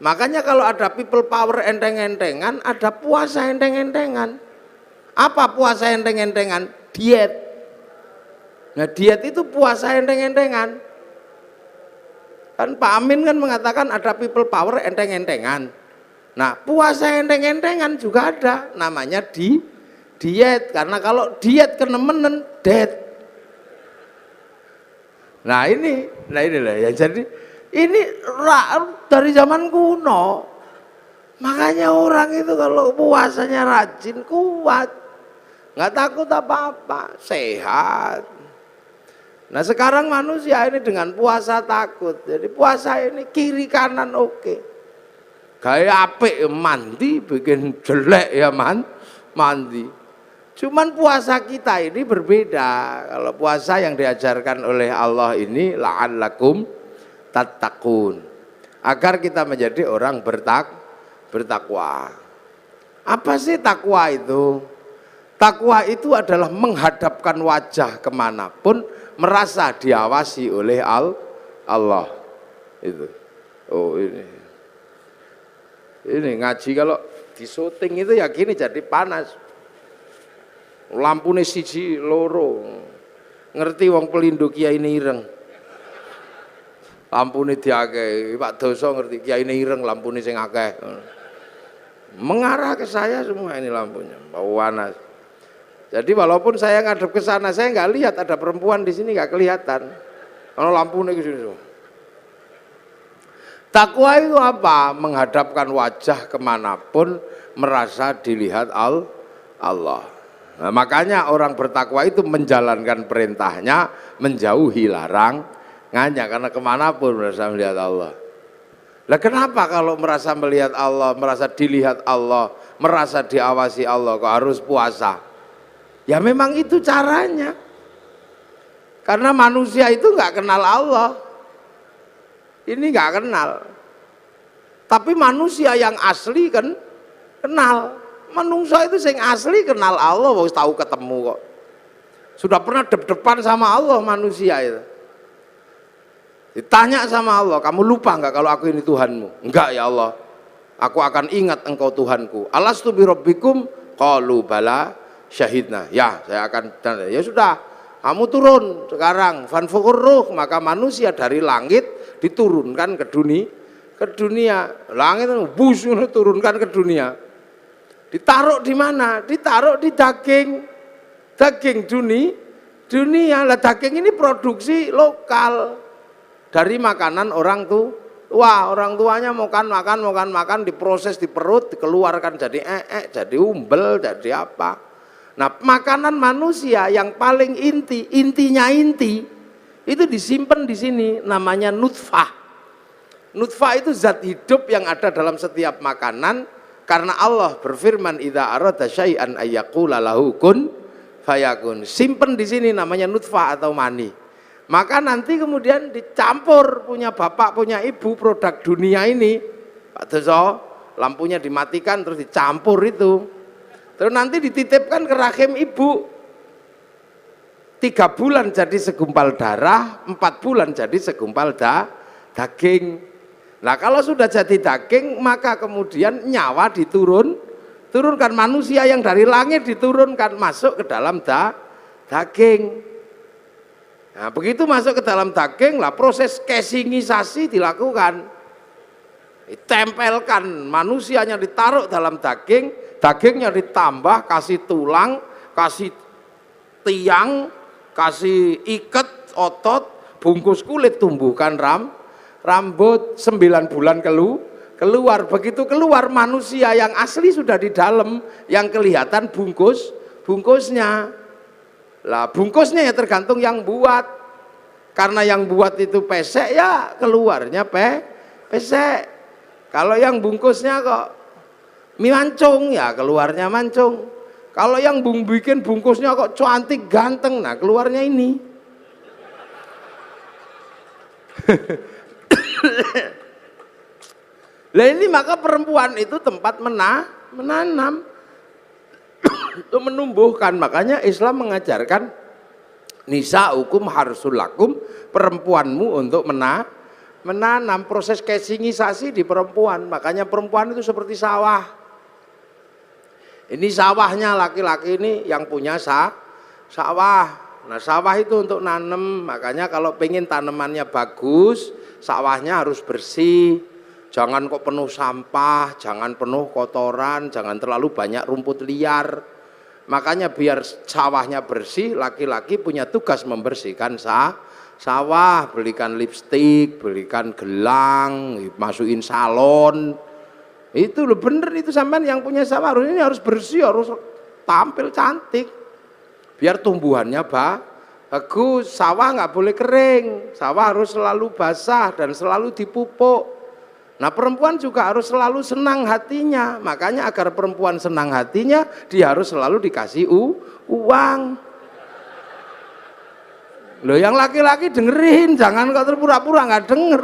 Makanya kalau ada people power enteng-entengan, ada puasa enteng-entengan. Apa puasa enteng-entengan? Diet. Nah diet itu puasa enteng-entengan. Kan Pak Amin kan mengatakan ada people power enteng-entengan. Nah puasa enteng-entengan juga ada, namanya diet. Karena kalau diet kenemenen dead. Nah inilah ya, jadi ini dari zaman kuno. Makanya orang itu kalau puasanya rajin kuat, nggak takut apa-apa, sehat. Nah sekarang manusia ini dengan puasa takut. Jadi puasa ini kiri kanan oke. Gaya apik mandi, bikin jelek ya mandi. Cuman puasa kita ini berbeda. Kalau puasa yang diajarkan oleh Allah ini la'allakum tattaqun. Agar kita menjadi orang bertakwa. Apa sih takwa itu? Takwa itu adalah menghadapkan wajah kemanapun, merasa diawasi oleh Allah. Itu. Oh ini ngaji kalau di syuting itu ya gini jadi panas. Lampune siji loro. Ngerti wong pelindung Kiai Ireng. Lampune diakeh, Pak Doso ngerti Kiai Ireng lampune sing akeh. Mengarah ke saya semua ini lampunya, bau panas. Jadi walaupun saya ngadep ke sana, saya nggak lihat ada perempuan di sini, nggak kelihatan. Kalau lampunya ke sini. Takwa itu apa? Menghadapkan wajah kemanapun, merasa dilihat Allah. Nah, makanya orang bertakwa itu menjalankan perintahnya, menjauhi larangannya, karena kemanapun merasa melihat Allah. Lah kenapa kalau merasa melihat Allah, merasa dilihat Allah, merasa diawasi Allah, kok harus puasa? Ya memang itu caranya. Karena manusia itu nggak kenal Allah. Ini nggak kenal. Tapi manusia yang asli kan kenal. Manusia itu yang asli kenal Allah, harus tahu ketemu kok. Sudah pernah depan sama Allah manusia itu. Ditanya sama Allah, kamu lupa nggak kalau aku ini Tuhanmu? Enggak ya Allah. Aku akan ingat engkau Tuhanku. Alastu bi rabbikum? Qalu bala syahidna. Ya, saya akan. Ya sudah, kamu turun sekarang. Fanfukur ruh, maka manusia dari langit diturunkan ke dunia. Langit bus turunkan ke dunia. Ditaruh di mana? Ditaruh di daging dunia. Lah daging ini produksi lokal dari makanan orang tua. Orang tuanya makan diproses di perut, dikeluarkan jadi jadi umbel, jadi apa. Nah makanan manusia yang paling intinya itu disimpan di sini, namanya nutfah. Nutfah itu zat hidup yang ada dalam setiap makanan. Karena Allah berfirman, idza arada syai'an ayyaqula lahu kun fayakun. Simpen di sini namanya nutfah atau mani. Maka nanti kemudian dicampur, punya bapak, punya ibu, produk dunia ini. Pak Doso, lampunya dimatikan terus dicampur itu. Terus nanti dititipkan ke rahim ibu. 3 bulan jadi segumpal darah, 4 bulan jadi segumpal daging. Nah kalau sudah jadi daging, maka kemudian nyawa turunkan manusia yang dari langit diturunkan masuk ke dalam daging. Nah, begitu masuk ke dalam daging lah proses casingisasi dilakukan. Ditempelkan, manusianya ditaruh dalam daging, dagingnya ditambah kasih tulang, kasih tiang, kasih iket otot, bungkus kulit, tumbuhkan rambut 9 bulan keluar. Begitu keluar manusia yang asli sudah di dalam, yang kelihatan bungkusnya. Lah bungkusnya ya tergantung yang buat. Karena yang buat itu pesek ya keluarnya pesek. Kalau yang bungkusnya kok mancung ya keluarnya mancung. Kalau yang bikin bungkusnya kok cantik ganteng, nah keluarnya ini. Lah ini maka perempuan itu tempat menanam untuk menumbuhkan. Makanya Islam mengajarkan nisa hukum harsul lakum, perempuanmu untuk menanam. Proses casingisasi di perempuan. Makanya perempuan itu seperti sawah. Ini sawahnya laki-laki ini yang punya sawah. Nah sawah itu untuk nanam. Makanya kalau pengen tanamannya bagus, sawahnya harus bersih. Jangan kok penuh sampah, jangan penuh kotoran, jangan terlalu banyak rumput liar. Makanya biar sawahnya bersih, laki-laki punya tugas membersihkan sawah, belikan lipstik, belikan gelang, masukin salon. Itu loh bener itu sampean yang punya sawah ini harus bersih, harus tampil cantik. Biar tumbuhannya bagus, sawah nggak boleh kering, sawah harus selalu basah dan selalu dipupuk. Nah perempuan juga harus selalu senang hatinya, makanya agar perempuan senang hatinya dia harus selalu dikasih uang. Loh yang laki-laki dengerin, jangan kok terpura-pura nggak denger.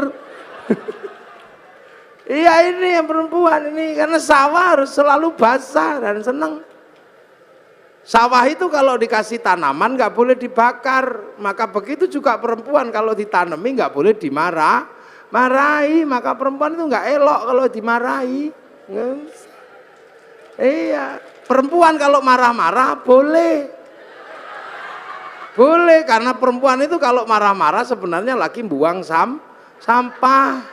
Iya ini yang perempuan ini, karena sawah harus selalu basah dan senang. Sawah itu kalau dikasih tanaman nggak boleh dibakar, maka begitu juga perempuan kalau ditanami nggak boleh marahi, maka perempuan itu nggak elok kalau dimarahi. Iya, perempuan kalau marah-marah boleh, karena perempuan itu kalau marah-marah sebenarnya lagi buang sampah.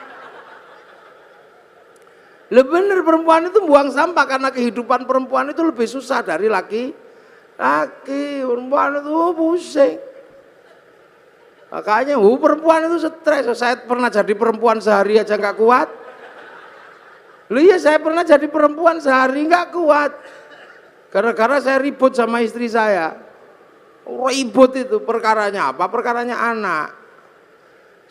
Lebih bener perempuan itu buang sampah karena kehidupan perempuan itu lebih susah dari laki. Perempuan itu pusing. Makanya perempuan itu stres. Saya pernah jadi perempuan sehari aja nggak kuat. Loh iya saya pernah jadi perempuan sehari nggak kuat. Gara-gara saya ribut sama istri saya. Ribut itu perkaranya apa? Perkaranya anak.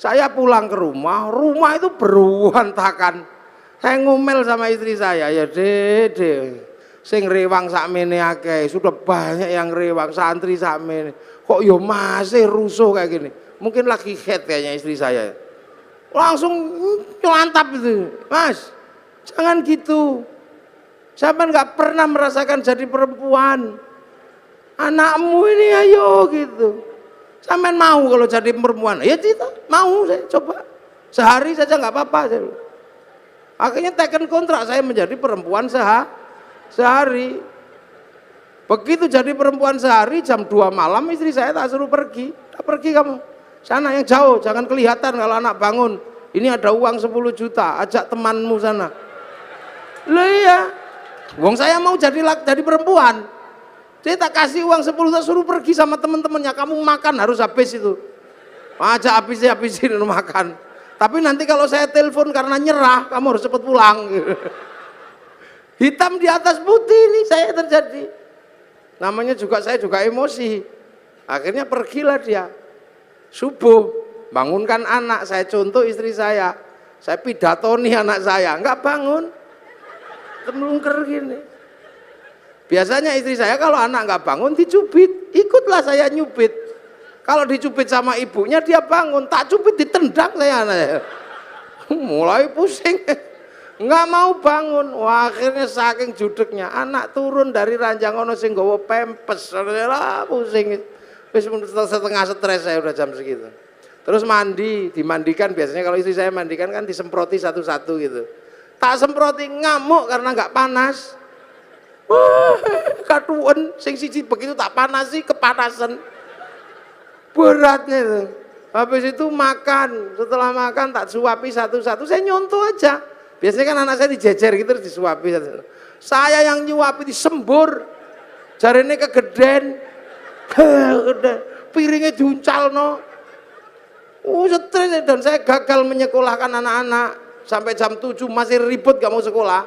Saya pulang ke rumah itu berantakan. Saya ngomel sama istri saya, ya dede, sing rewang sakmene akeh, sudah banyak yang rewang, santri sakmene. Kok yo masih rusuh kayak gini? Mungkin lagi head kayaknya istri saya. Langsung nyelantap itu, Mas. Jangan gitu. Sampai nggak pernah merasakan jadi perempuan. Anakmu ini ayo gitu. Sampai mau kalau jadi perempuan, ya kita mau saya coba. Sehari saja nggak apa-apa. Akhirnya teken kontrak saya menjadi perempuan sehari. Begitu jadi perempuan sehari jam 2 malam istri saya tak suruh pergi. Tak pergi kamu. Sana yang jauh, jangan kelihatan kalau anak bangun. Ini ada uang 10 juta, ajak temanmu sana. Loh iya. Wong saya mau jadi perempuan. Saya tak kasih uang 10 juta suruh pergi sama teman-temannya. Kamu makan harus habis itu. Ajak habisin makan. Tapi nanti kalau saya telepon karena nyerah, kamu harus cepat pulang. Hitam di atas putih ini saya terjadi. Namanya juga saya juga emosi. Akhirnya pergilah dia. Subuh, bangunkan anak, saya contoh istri saya. Saya pidatoni anak saya, enggak bangun. Temlungker gini. Biasanya istri saya kalau anak enggak bangun dicubit, ikutlah saya nyubit. Kalau dicubit sama ibunya dia bangun, tak cubit ditendang saya anaknya. Mulai pusing, nggak mau bangun. Wah, akhirnya saking judeknya anak turun dari ranjang ono sing nggawa pempes, lah pusing. Wis setengah stres saya udah jam segitu. Terus dimandikan biasanya kalau istri saya mandikan kan disemproti satu-satu gitu. Tak semproti ngamuk karena nggak panas. Wah, katuan sing siji begitu tak panas sih kepanasan. Beratnya itu. Habis itu makan, setelah makan tak suapi satu-satu, saya nyontoh aja. Biasanya kan anak saya dijejer gitu terus disuapi satu-satu. Saya yang nyuapi disembur. Jarene kegeden. Piringnya diuncal no. Stres dan saya gagal menyekolahkan anak-anak. Sampai jam 7 masih ribut gak mau sekolah.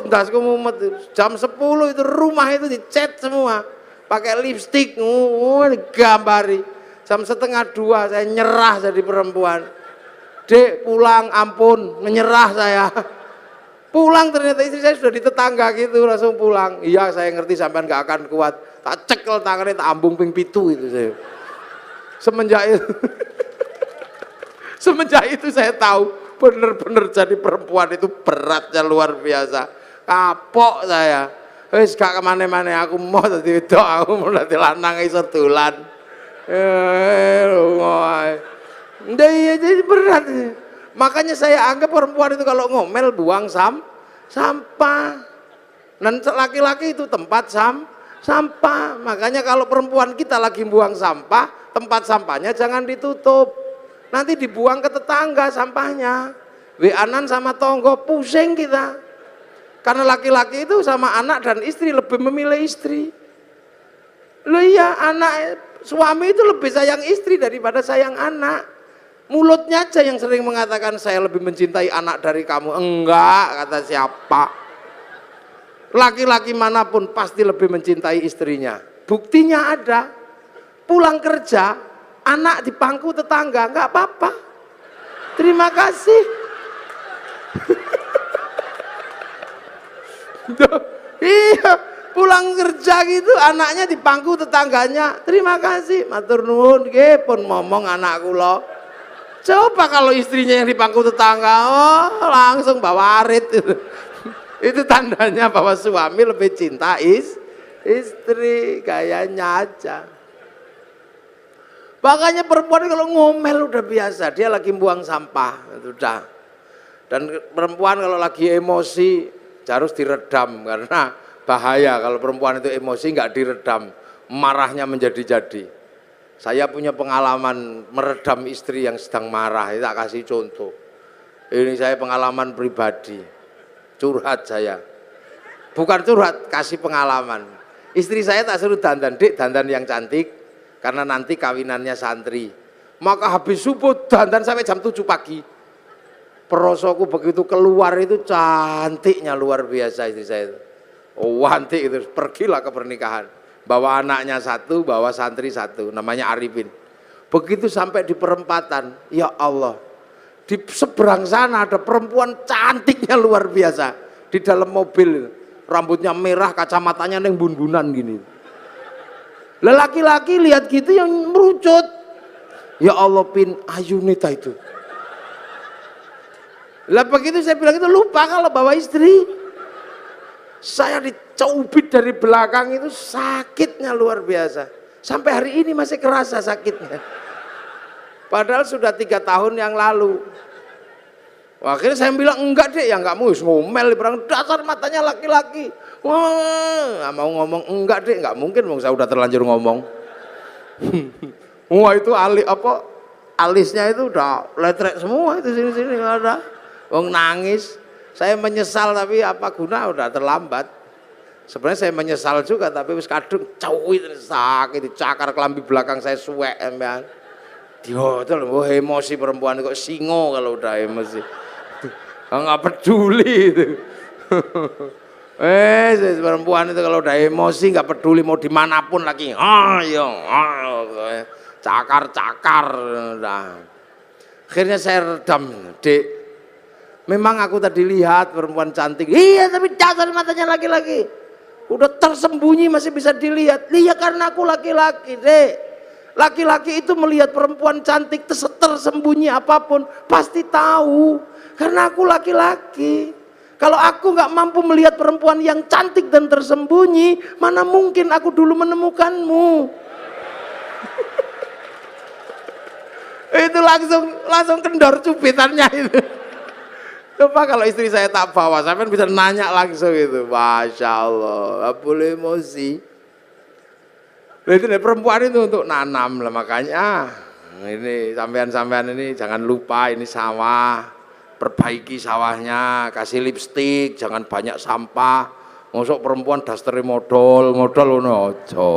Ndasku mumet. Jam 10 itu rumah itu dicat semua. Pakai lipstik, gambari. Jam 1:30 saya nyerah jadi perempuan. Dek pulang, ampun, menyerah saya. Pulang ternyata istri saya sudah di tetangga gitu, langsung pulang. Iya saya ngerti sampean gak akan kuat. Tak cekel tangannya, tak ambung ping pitu itu saya. Semenjak itu, semenjak itu saya tahu bener-bener jadi perempuan itu beratnya luar biasa. Kapok saya. Wis gak kemana-mana aku mau dadi wedok, aku mau dadi lanang iso dolan. Jadi berat. Makanya saya anggap perempuan itu kalau ngomel buang sampah. Dan laki-laki itu tempat sampah. Makanya kalau perempuan kita lagi buang sampah, tempat sampahnya jangan ditutup. Nanti dibuang ke tetangga sampahnya. Weanan sama tonggo, pusing kita. Karena laki-laki itu sama anak dan istri lebih memilih istri. Loh iya, suami itu lebih sayang istri daripada sayang anak. Mulutnya aja yang sering mengatakan saya lebih mencintai anak dari kamu. Enggak, kata siapa? Laki-laki manapun pasti lebih mencintai istrinya. Buktinya ada. Pulang kerja, anak di pangku tetangga, enggak apa-apa. Terima kasih. Iya, pulang kerja gitu anaknya di pangku tetangganya. Terima kasih, matur nuwun nggih pun ngomong anak kula. Coba kalau istrinya yang di pangku tetangga, oh langsung bawa arit. Itu tandanya bahwa suami lebih cinta istri, gayanya aja. Makanya perempuan kalau ngomel udah biasa, dia lagi buang sampah, itu udah. Dan perempuan kalau lagi emosi harus diredam karena bahaya kalau perempuan itu emosi nggak diredam, marahnya menjadi-jadi. Saya punya pengalaman meredam istri yang sedang marah, tak kasih contoh. Ini saya pengalaman pribadi, curhat saya. Bukan curhat, kasih pengalaman. Istri saya tak suruh dandan, Dik, dandan yang cantik, karena nanti kawinannya santri. Maka habis subuh dandan sampai jam 7 pagi. Perosoku begitu keluar itu cantiknya luar biasa istri saya itu. Oh, cantik itu, pergilah ke pernikahan. Bawa anaknya satu, bawa santri satu, namanya Arifin. Begitu sampai di perempatan, ya Allah, di seberang sana ada perempuan cantiknya luar biasa. Di dalam mobil, rambutnya merah, kacamatanya neng bun-bunan gini. Lelaki-laki lihat gitu yang merucut. Ya Allah, Pin, Ayunita itu. Lah begitu saya bilang itu lupa kalau bawa istri. Saya dicubit dari belakang itu sakitnya luar biasa. Sampai hari ini masih kerasa sakitnya. Padahal sudah 3 tahun yang lalu. Akhirnya saya bilang enggak deh, ya enggak mau ngomel, dasar matanya laki-laki. Wah, mau ngomong enggak deh, enggak mungkin, saya udah terlanjur ngomong. Wah itu alisnya itu udah letrek semua itu sini-sini nggak ada. Wong nangis. Saya menyesal tapi apa guna, udah terlambat. Sebenarnya saya menyesal juga tapi wis kadung cawit sakit dicakar kelambi belakang saya suwek emang. Dihotel emosi perempuan kok singo kalau udah emosi. Enggak peduli itu. Perempuan itu kalau udah emosi enggak peduli mau dimanapun lagi. Cakar-cakar udah. Akhirnya saya redam, Dek. Memang aku tadi lihat perempuan cantik, iya tapi dasar matanya laki-laki. Udah tersembunyi masih bisa dilihat. Iya karena aku laki-laki, Dek. Laki-laki itu melihat perempuan cantik tersembunyi apapun pasti tahu. Karena aku laki-laki. Kalau aku nggak mampu melihat perempuan yang cantik dan tersembunyi, mana mungkin aku dulu menemukanmu. Itu langsung kendor cubitannya itu. Coba kalau istri saya tak bawa, saya kan bisa nanya langsung itu. Masya Allah, boleh emosi. Itu perempuan itu untuk nanam lah, makanya ini sampean-sampean ini jangan lupa ini sawah, perbaiki sawahnya, kasih lipstik, jangan banyak sampah. Mosok perempuan dastere modal ngono aja.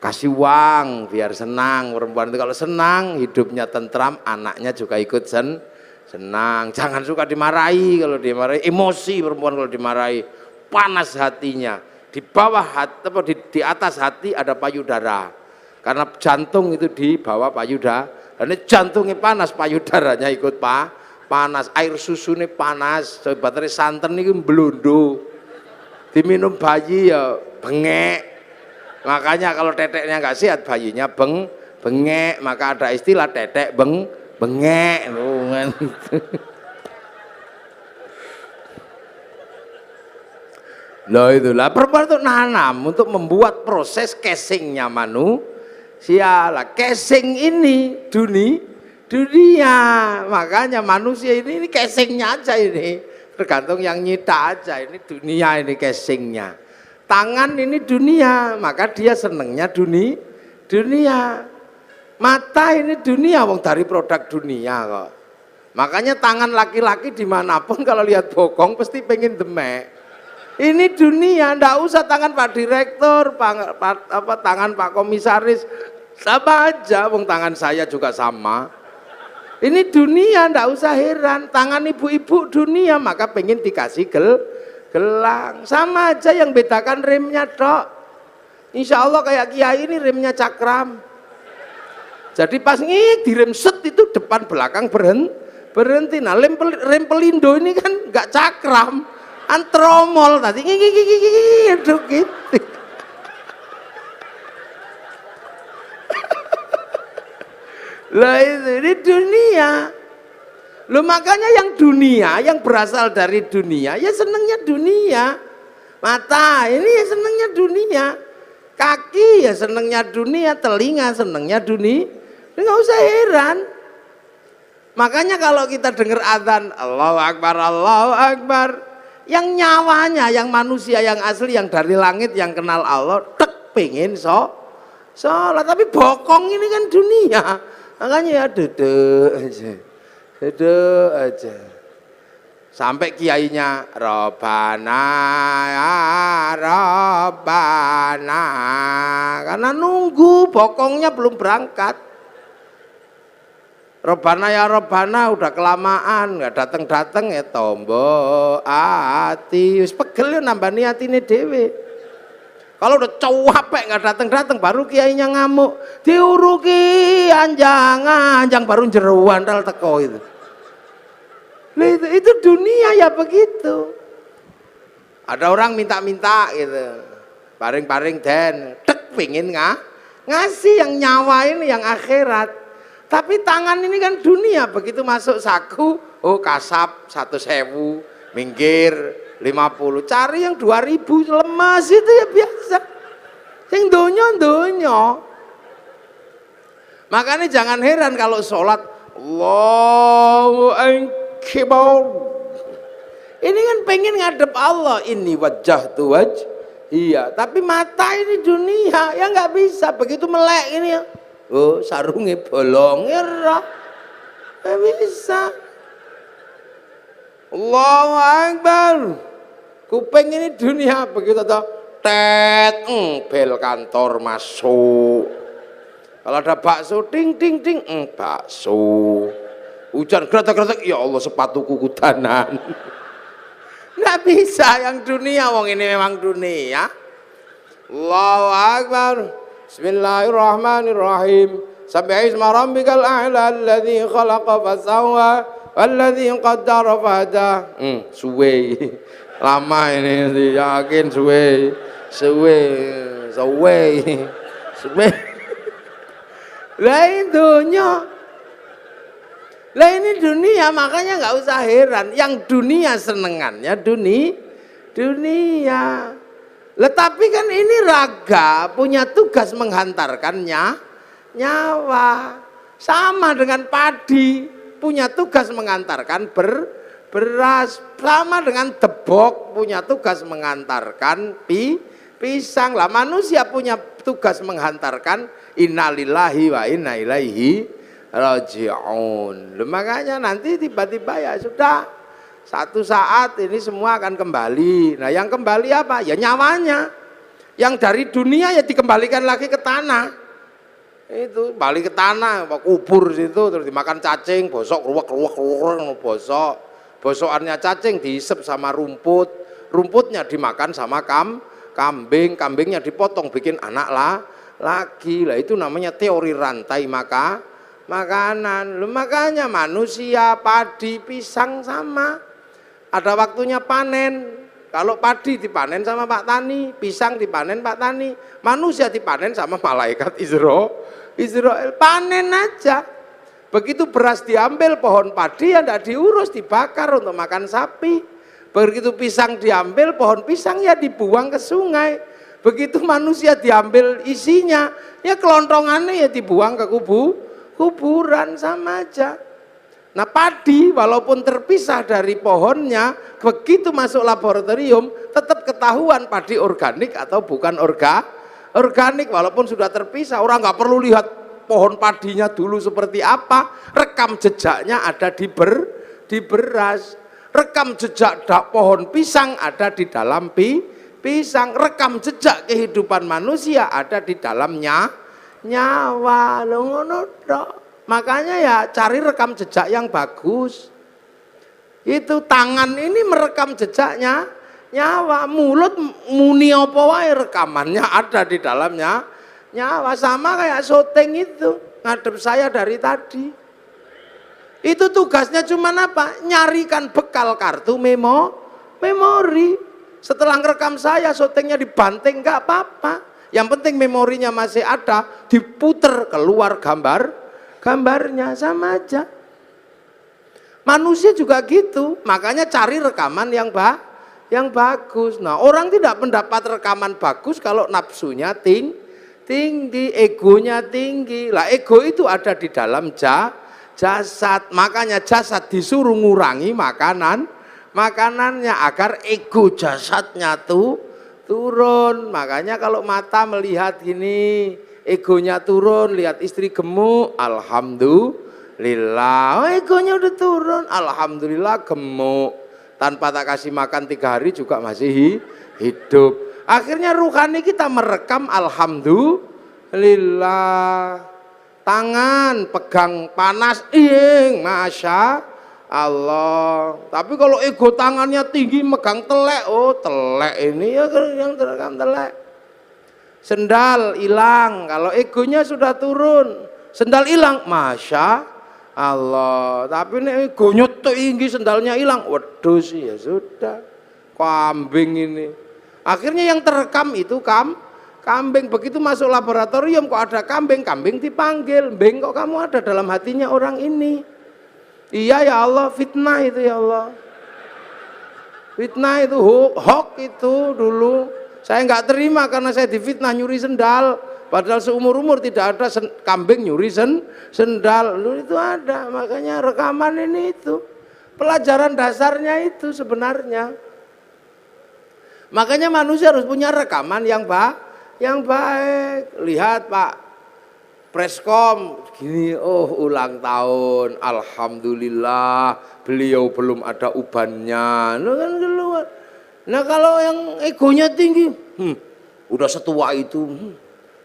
Kasih uang biar senang perempuan itu, kalau senang hidupnya tentram, anaknya juga ikut senang. Jangan suka dimarahi, kalau dimarahi emosi perempuan, kalau dimarahi panas hatinya. Di bawah hati apa di atas hati ada payudara. Karena jantung itu di bawah payudara. Dan jantungnya panas, payudaranya ikut panas. Air susunya panas, sebatere santen ini blondo. Diminum bayi ya bengek. Makanya kalau teteknya nggak sehat, bayinya bengek. Maka ada istilah tetek bengek. Loh itulah perempuan untuk nanam, untuk membuat proses casingnya manusia lah. Casing ini dunia, makanya manusia ini casingnya aja ini, tergantung yang nyita aja. Ini dunia, ini casingnya. Tangan ini dunia, maka dia senengnya dunia. Mata ini dunia, wong dari produk dunia kok. Makanya tangan laki-laki dimanapun kalau lihat bokong pasti pengen demek. Ini dunia, ndak usah tangan Pak Direktur, tangan Pak Komisaris, sama aja, wong tangan saya juga sama. Ini dunia, ndak usah heran. Tangan ibu-ibu dunia, maka pengen dikasih gelang. Sama aja, yang bedakan remnya dok. Insya Allah kayak kiai ini remnya cakram. Jadi pas direm set itu depan belakang berhenti. Nah rem pelindo ini kan nggak cakram. Antromol tadi gitu. Lah ini dunia. Loh makanya yang dunia, yang berasal dari dunia, ya senengnya dunia. Mata ini ya senengnya dunia. Kaki ya senengnya dunia, telinga senengnya dunia. Nggak usah heran. Makanya kalau kita dengar adzan Allahu Akbar, Allahu Akbar, yang nyawanya, yang manusia, yang asli, yang dari langit, yang kenal Allah, tek pengen sholat. Tapi bokong ini kan dunia, makanya ya duduk aja. Sampai kiainya Robbana ya Robbana, karena nunggu bokongnya belum berangkat. Robbana ya Robbana udah kelamaan nggak dateng ya tombo ati wis pegel yo nambani atine dhewe. Kalau udah capek nggak dateng baru kiainya ngamuk, diuruki anjang baru jeruan dal teko itu. Itu dunia ya begitu. Ada orang minta gitu, paring den, tek pingin ngasih yang nyawa ini, yang akhirat. Tapi tangan ini kan dunia, begitu masuk saku, oh kasap 1.000, minggir 50, cari yang 2.000, lemas itu ya biasa. Yang donya. Makanya jangan heran kalau sholat, Allahu Akbar. Ini kan pengen ngadep Allah, ini wajah tu iya. Tapi mata ini dunia, ya nggak bisa, begitu melek ini ya. Oh, sarungnya bolong ya, bisa. Allahu Akbar. Kuping ini dunia, begitu toh tet, bel kantor masuk. Kalau ada bakso, ting, bakso. Hujan kretek, ya Allah sepatuku kudanan. Nggak bisa yang dunia, wong ini memang dunia. Allahu Akbar. Bismillahirrahmanirrahim. Sabbihisma rabbikal a'la alladzi khalaqa fasawwa walladzi qaddara fahada. Suwe. Lama ini yakin suwe. Lah ini dunia, makanya nggak usah heran. Yang dunia senengannya dunia. Tapi kan ini raga punya tugas menghantarkannya nyawa. Sama dengan padi punya tugas mengantarkan beras. Sama dengan debok punya tugas mengantarkan pisang. Lah manusia punya tugas menghantarkan innalillahi wa inna ilaihi raji'un. Makanya nanti tiba-tiba ya sudah, satu saat ini semua akan kembali. Nah yang kembali apa? Ya nyawanya. Yang dari dunia ya dikembalikan lagi ke tanah. Itu balik ke tanah, kubur situ, terus dimakan cacing, bosok, ruwak, bosok. Bosokannya cacing dihisap sama rumput, rumputnya dimakan sama kambing, kambingnya dipotong bikin anak lagi. Lah itu namanya teori rantai makanan. Makanya manusia, padi, pisang sama. Ada waktunya panen. Kalau padi dipanen sama Pak Tani, pisang dipanen Pak Tani, manusia dipanen sama malaikat Israel, panen aja. Begitu beras diambil pohon padi ya tidak diurus, dibakar untuk makan sapi. Begitu pisang diambil pohon pisang ya dibuang ke sungai. Begitu manusia diambil isinya, ya kelontongannya ya dibuang ke kuburan, sama aja. Nah padi walaupun terpisah dari pohonnya, begitu masuk laboratorium tetap ketahuan padi organik atau bukan organik walaupun sudah terpisah. Orang nggak perlu lihat pohon padinya dulu seperti apa, rekam jejaknya ada di beras, rekam jejak pohon pisang ada di dalam pisang, rekam jejak kehidupan manusia ada di dalamnya nyawa. Makanya ya cari rekam jejak yang bagus. Itu tangan ini merekam jejaknya nyawa, mulut muni apa wae rekamannya ada di dalamnya nyawa. Sama kayak syuting itu, ngadep saya dari tadi. Itu tugasnya cuman apa? Nyarikan bekal kartu memori. Setelah ngerekam saya, syutingnya dibanting nggak apa-apa. Yang penting memorinya masih ada, diputer keluar gambarnya, sama aja. Manusia juga gitu, makanya cari rekaman yang bagus. Nah, orang tidak mendapat rekaman bagus kalau nafsunya tinggi, egonya tinggi. Lah ego itu ada di dalam jasad, makanya jasad disuruh ngurangi makanannya agar ego jasadnya turun. Makanya kalau mata melihat gini, egonya turun, lihat istri gemuk, alhamdulillah, egonya udah turun, alhamdulillah gemuk, tanpa tak kasih makan 3 hari juga masih hidup. Akhirnya ruhani kita merekam alhamdulillah. Tangan pegang panas, masya Allah. Tapi kalau ego tangannya tinggi megang telek, oh telek ini ya yang terekam telek. Sendal hilang, kalau egonya sudah turun, sendal hilang, masya Allah. Tapi ini egonya tinggi, sendalnya hilang, waduh sih ya sudah, kambing ini. Akhirnya yang terekam itu kambing. Begitu masuk laboratorium kok ada kambing dipanggil, "Beng, kok kamu ada dalam hatinya orang ini?" "Iya ya Allah, fitnah itu ya Allah." Fitnah itu hoax itu dulu. Saya nggak terima karena saya difitnah nyuri sendal. Padahal seumur-umur tidak ada kambing nyuri sendal. Lu itu ada, makanya rekaman ini itu. Pelajaran dasarnya itu sebenarnya. Makanya manusia harus punya rekaman yang baik. Lihat Pak Preskom gini, oh ulang tahun, alhamdulillah beliau belum ada ubannya. Nah kan keluar. Nah kalau yang egonya tinggi, udah setua itu,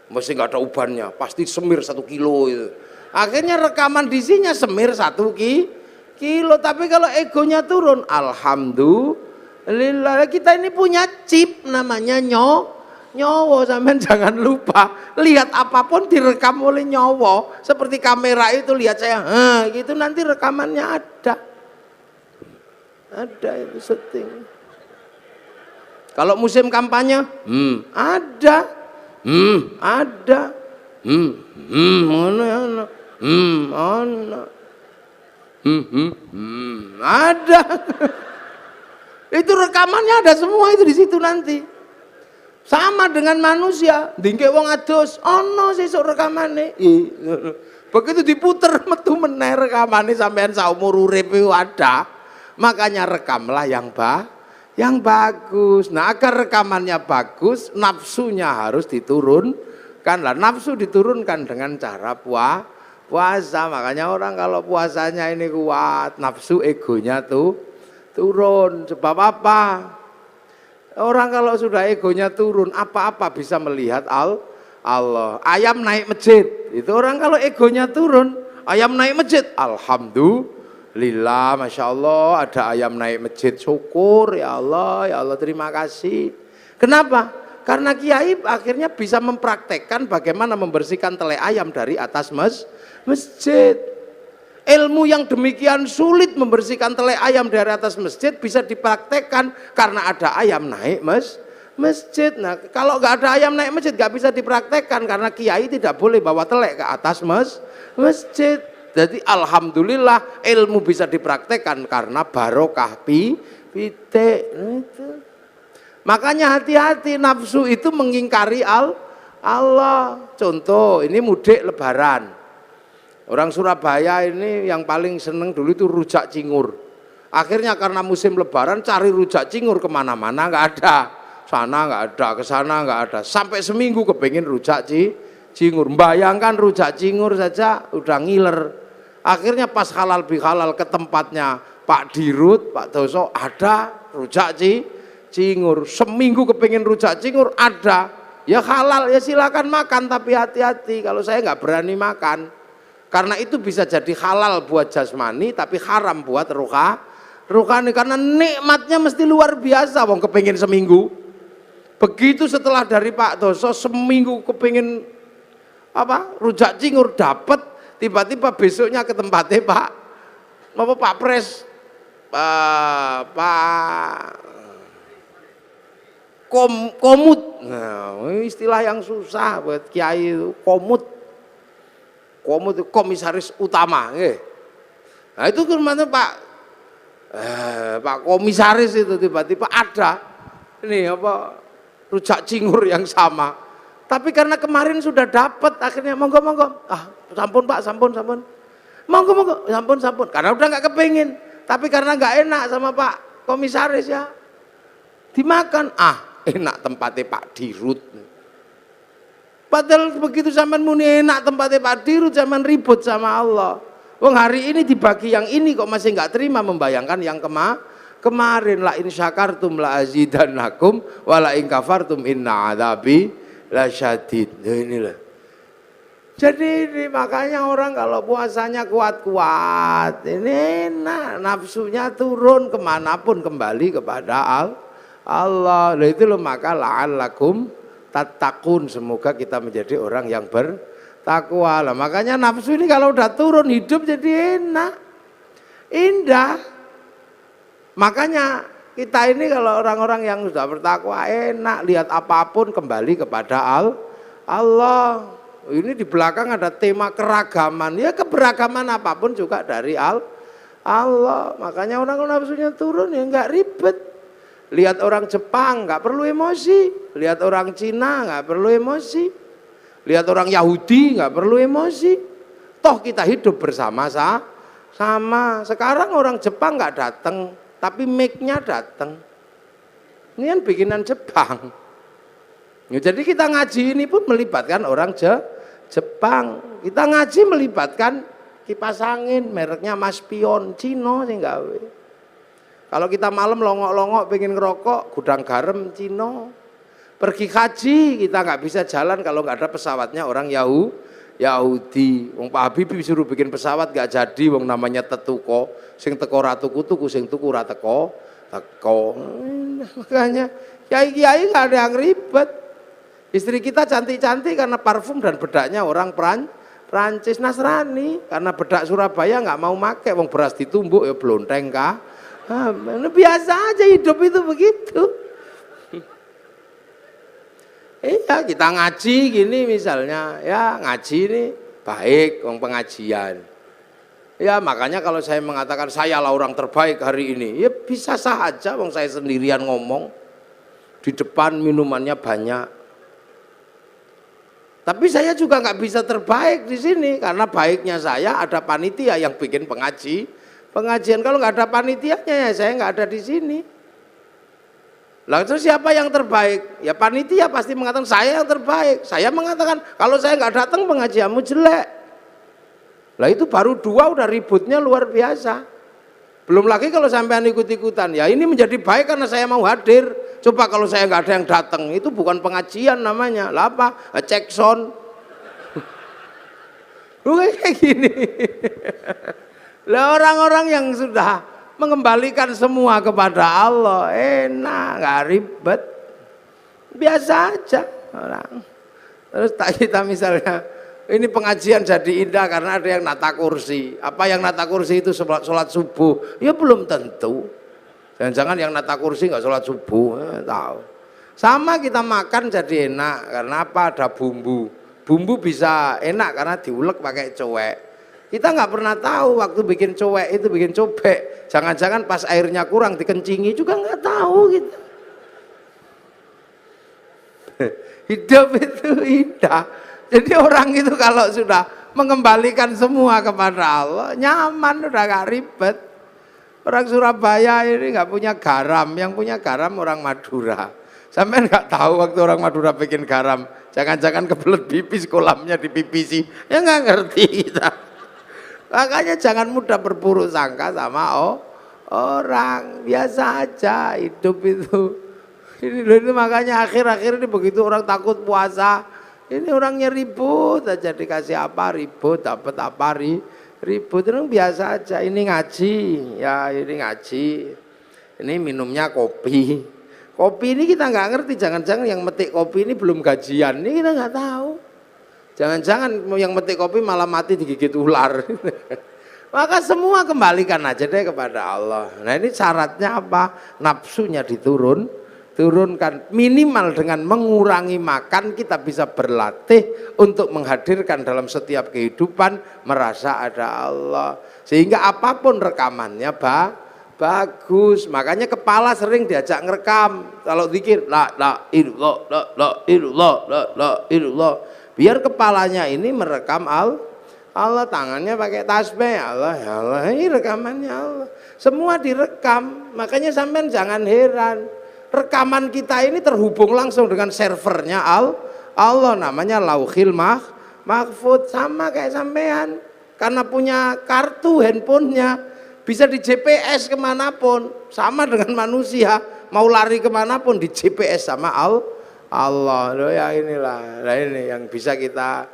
masih nggak ada ubannya, pasti semir 1 kilo itu. Akhirnya rekaman disinya semir 1 kilo. Tapi kalau egonya turun, alhamdulillah. Kita ini punya chip namanya nyowo, sampean jangan lupa. Lihat apapun direkam oleh nyowo. Seperti kamera itu, lihat saya, gitu nanti rekamannya ada. Ada itu syuting. Kalau musim kampanye, ada. Ada. Ada. Itu rekamannya ada semua itu di situ nanti. Sama dengan manusia, dingke wong adus, ono sesuk rekamane. Begitu diputer metu meneh rekamane sampean saumur urip ada. Makanya rekamlah yang bagus. Nah, agar rekamannya bagus, nafsunya harus Kan lah nafsu diturunkan dengan cara puasa. Makanya orang kalau puasanya ini kuat, nafsu egonya tuh turun. Sebab apa? Orang kalau sudah egonya turun, apa-apa bisa melihat Allah. Ayam naik masjid, itu orang kalau egonya turun, ayam naik masjid, alhamdulillah, masya Allah ada ayam naik masjid, syukur ya Allah terima kasih. Kenapa? Karena kiai akhirnya bisa mempraktekkan bagaimana membersihkan tele ayam dari atas masjid. Ilmu yang demikian sulit membersihkan tele ayam dari atas masjid bisa dipraktekkan karena ada ayam naik masjid. Nah, kalau nggak ada ayam naik masjid nggak bisa dipraktekkan karena kiai tidak boleh bawa telek ke atas masjid. Jadi alhamdulillah ilmu bisa dipraktekkan karena barokah pitik. Makanya hati-hati, nafsu itu mengingkari Allah. Contoh, ini mudik lebaran. Orang Surabaya ini yang paling seneng dulu itu rujak cingur. Akhirnya karena musim lebaran cari rujak cingur kemana-mana nggak ada. Sana nggak ada, ke sana nggak ada. Sampai seminggu kepengen rujak cingur. Bayangkan rujak cingur saja udah ngiler. Akhirnya pas halal bihalal ke tempatnya Pak Dirut, Pak Doso, ada rujak cingur. Seminggu kepengen rujak cingur ada. Ya halal, ya silakan makan tapi hati-hati. Kalau saya nggak berani makan. Karena itu bisa jadi halal buat jasmani tapi haram buat rohani karena nikmatnya mesti luar biasa. Wong kepengin seminggu. Begitu setelah dari Pak Doso seminggu kepengin rujak cingur dapat, tiba-tiba besoknya ke tempatnya Pak Pres, Pak komut. Nah, istilah yang susah buat kiai itu komut itu komisaris utama. Nah itu kemana Pak komisaris itu tiba-tiba ada ini rujak cingur yang sama. Tapi karena kemarin sudah dapat akhirnya monggo. Sampun Pak, sampun. Monggo, sampun. Karena udah nggak kepengin. Tapi karena nggak enak sama Pak komisaris ya dimakan. Enak tempatnya Pak Dirut. Padahal begitu zaman muni enak tempatnya Pak Dirut, zaman ribut sama Allah. Wong hari ini dibagi yang ini kok masih nggak terima membayangkan yang kemarin. La in syakartum la azidannakum wa la in kafartum inna adzabi lasyadid. Nah inilah. Jadi ini makanya orang kalau puasanya kuat-kuat, ini nafsunya turun kemanapun kembali kepada Allah. Nah itu loh, maka la'allakum tattaqun, semoga kita menjadi orang yang bertakwa. Lah makanya nafsu ini kalau udah turun hidup jadi enak, indah. Makanya kita ini kalau orang-orang yang sudah bertakwa enak, lihat apapun kembali kepada Allah. Ini di belakang ada tema keragaman, ya keberagaman apapun juga dari Allah. Makanya orang nafsunya turun ya nggak ribet. Lihat orang Jepang nggak perlu emosi, lihat orang Cina nggak perlu emosi, lihat orang Yahudi nggak perlu emosi. Toh kita hidup bersama-sama. Sekarang orang Jepang nggak datang, tapi mic-nya datang. Ini kan bikinan Jepang. Ya, jadi kita ngaji ini pun melibatkan orang Jepang. Kita ngaji melibatkan kipas angin mereknya Mas Pion, Cino sih gawe. Kalau kita malam longok-longok pengen ngerokok, gudang garam Cino. Pergi haji kita nggak bisa jalan kalau nggak ada pesawatnya orang Yahudi. Wong Pak Habibie disuruh bikin pesawat nggak jadi, wong namanya tetuko. Sing teko tuku, sing tuku ra teko. Makanya kiai-kiai nggak ada yang ribet. Istri kita cantik-cantik karena parfum dan bedaknya orang Prancis. Nasrani karena bedak Surabaya nggak mau make, wong beras ditumbuk ya blonteng kah. Biasa aja hidup itu begitu. Iya kita ngaji gini misalnya, ya ngaji ini baik, wong pengajian. Ya makanya kalau saya mengatakan saya lah orang terbaik hari ini, ya bisa saja, wong saya sendirian ngomong di depan minumannya banyak. Tapi saya juga nggak bisa terbaik di sini karena baiknya saya ada panitia yang bikin pengajian. Kalau nggak ada panitianya ya saya nggak ada di sini. Lah terus siapa yang terbaik? Ya panitia pasti mengatakan saya yang terbaik. Saya mengatakan kalau saya nggak datang pengajianmu jelek. Lah itu baru 2 udah ributnya luar biasa. Belum lagi kalau sampean ikut-ikutan. Ya ini menjadi baik karena saya mau hadir. Coba kalau saya nggak ada yang datang, itu bukan pengajian namanya. Lah apa? Cek sound. Kayak gini. Lah orang-orang yang sudah mengembalikan semua kepada Allah, enak, nggak ribet, biasa aja orang. Terus kita misalnya, ini pengajian jadi indah karena ada yang nata kursi. Apa yang nata kursi itu sholat subuh? Ya belum tentu. Jangan-jangan yang nata kursi nggak sholat subuh, tahu. Sama kita makan jadi enak karena apa? Ada bumbu. Bumbu bisa enak karena diulek pakai cowek. Kita nggak pernah tahu waktu bikin cowek itu bikin cobek. Jangan-jangan pas airnya kurang dikencingi juga nggak tahu gitu. Hidup itu indah. Jadi orang itu kalau sudah mengembalikan semua kepada Allah, nyaman, udah nggak ribet. Orang Surabaya ini nggak punya garam, yang punya garam orang Madura. Sampai nggak tahu waktu orang Madura bikin garam, jangan-jangan kebelet pipis kolamnya dipipisi, ya nggak ngerti kita. Makanya jangan mudah berburuk sangka sama orang, biasa aja hidup itu. Ini makanya akhir-akhir ini begitu orang takut puasa, ini orangnya ribut aja, dikasih apa ribut, dapat apa ribut, itu biasa aja. Ini ngaji, ya ini ngaji, ini minumnya kopi. Kopi ini kita nggak ngerti, jangan-jangan yang metik kopi ini belum gajian, ini kita nggak tahu. Jangan-jangan yang metik kopi malah mati digigit ular. Maka semua kembalikan aja deh kepada Allah. Nah ini syaratnya apa? Nafsunya turunkan. Minimal dengan mengurangi makan kita bisa berlatih untuk menghadirkan dalam setiap kehidupan merasa ada Allah. Sehingga apapun rekamannya bagus. Makanya kepala sering diajak ngerekam. Kalau zikir la ilallah. Biar kepalanya ini merekam Allah, tangannya pakai tasbih, Allah, ya Allah, ini rekamannya Allah. Semua direkam, makanya sampean jangan heran. Rekaman kita ini terhubung langsung dengan servernya Allah, namanya Lauhil Mahfud, sama kayak sampean. Karena punya kartu handphonenya, bisa di GPS kemanapun, sama dengan manusia, mau lari kemanapun di GPS sama Allah. Loh ya inilah, nah ini yang bisa kita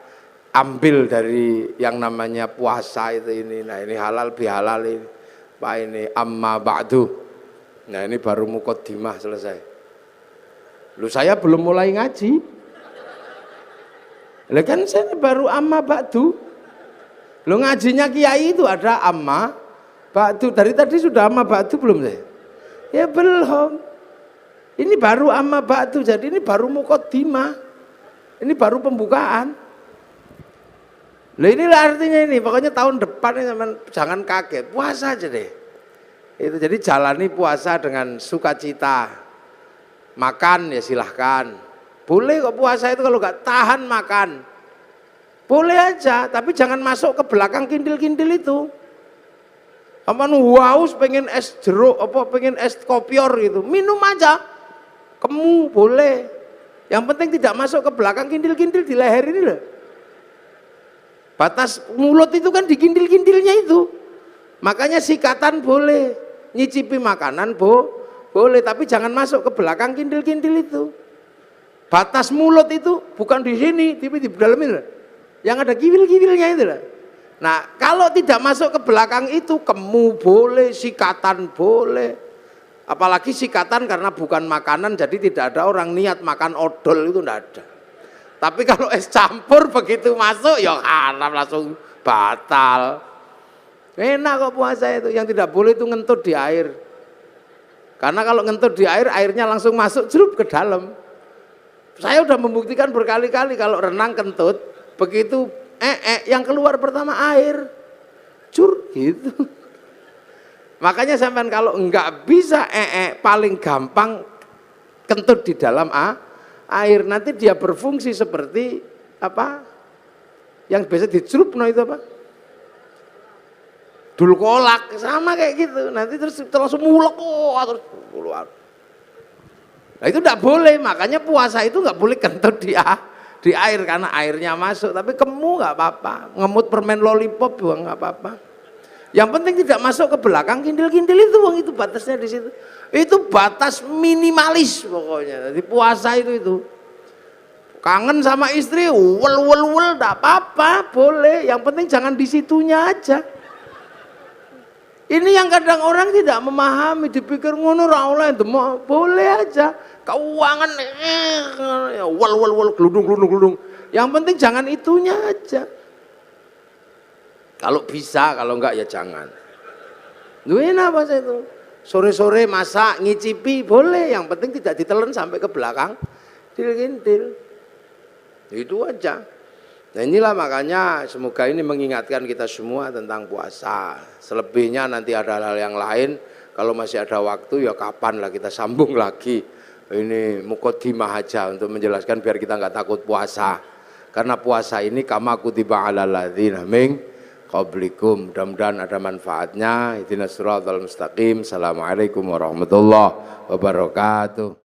ambil dari yang namanya puasa itu ini. Nah ini halal bihalal ini. Pak ini amma ba'du. Nah ini baru muqaddimah selesai. Lu saya belum mulai ngaji. Lah kan saya baru amma ba'du. Lu ngajinya kiai itu ada amma ba'du. Dari tadi sudah amma ba'du belum saya? Ya belum. Ini baru amma ba'du, jadi ini baru muqaddimah. Ini baru pembukaan. Lah inilah artinya ini, pokoknya tahun depan ini jangan kaget, puasa aja deh. Itu jadi jalani puasa dengan sukacita. Makan ya silahkan. Boleh kok puasa itu kalau nggak tahan makan. Boleh aja, tapi jangan masuk ke belakang kindil-kindil itu. Kapan haus pengen es jeruk, pengen es kopior gitu, minum aja. Kamu boleh. Yang penting tidak masuk ke belakang kindil-kindil di leher ini loh. Batas mulut itu kan di kindil-kindilnya itu. Makanya sikatan boleh, nyicipi makanan boleh, tapi jangan masuk ke belakang kindil-kindil itu. Batas mulut itu bukan di sini, tapi di dalam ini loh. Yang ada kiwil-kiwilnya itu loh. Nah, kalau tidak masuk ke belakang itu, kemu boleh, sikatan boleh. Apalagi sikatan karena bukan makanan, jadi tidak ada orang niat makan odol, itu tidak ada. Tapi kalau es campur begitu masuk ya haram, langsung batal. Enak kok puasa itu. Yang tidak boleh itu ngentut di air. Karena kalau ngentut di air, airnya langsung masuk jerup ke dalam. Saya udah membuktikan berkali-kali kalau renang kentut, begitu yang keluar pertama air. Cur gitu. Makanya sampean kalau enggak bisa paling gampang kentut di dalam air, nanti dia berfungsi seperti apa? Yang biasa dicelup itu apa? Dul kolak, sama kayak gitu. Nanti terus langsung mulek terus keluar. Nah, itu tidak boleh, makanya puasa itu nggak boleh kentut di air karena airnya masuk. Tapi kamu nggak apa-apa, ngemut permen lollipop juga nggak apa-apa. Yang penting tidak masuk ke belakang kintil-kintil itu, wong itu batasnya di situ. Itu batas minimalis pokoknya. Jadi puasa itu. Kangen sama istri, wel, enggak apa-apa, boleh. Yang penting jangan di situnya aja. Ini yang kadang orang tidak memahami, dipikir ngono ra oleh, boleh aja. Keuangan ya wel, gludung. Yang penting jangan itunya aja. Kalau bisa, kalau enggak ya jangan. Duit apa sih itu? Sore-sore masak, ngicipi boleh, yang penting tidak ditelan sampai ke belakang. Kintil. Itu aja. Nah inilah makanya semoga ini mengingatkan kita semua tentang puasa. Selebihnya nanti ada hal-hal yang lain, kalau masih ada waktu ya kapan lah kita sambung lagi. Ini muqaddimah aja untuk menjelaskan biar kita nggak takut puasa. Karena puasa ini kama kutiba alal ladzina min qablikum. Mudah-mudahan ada manfaatnya. Ihdinas siratal mustaqim. Assalamualaikum warahmatullahi wabarakatuh.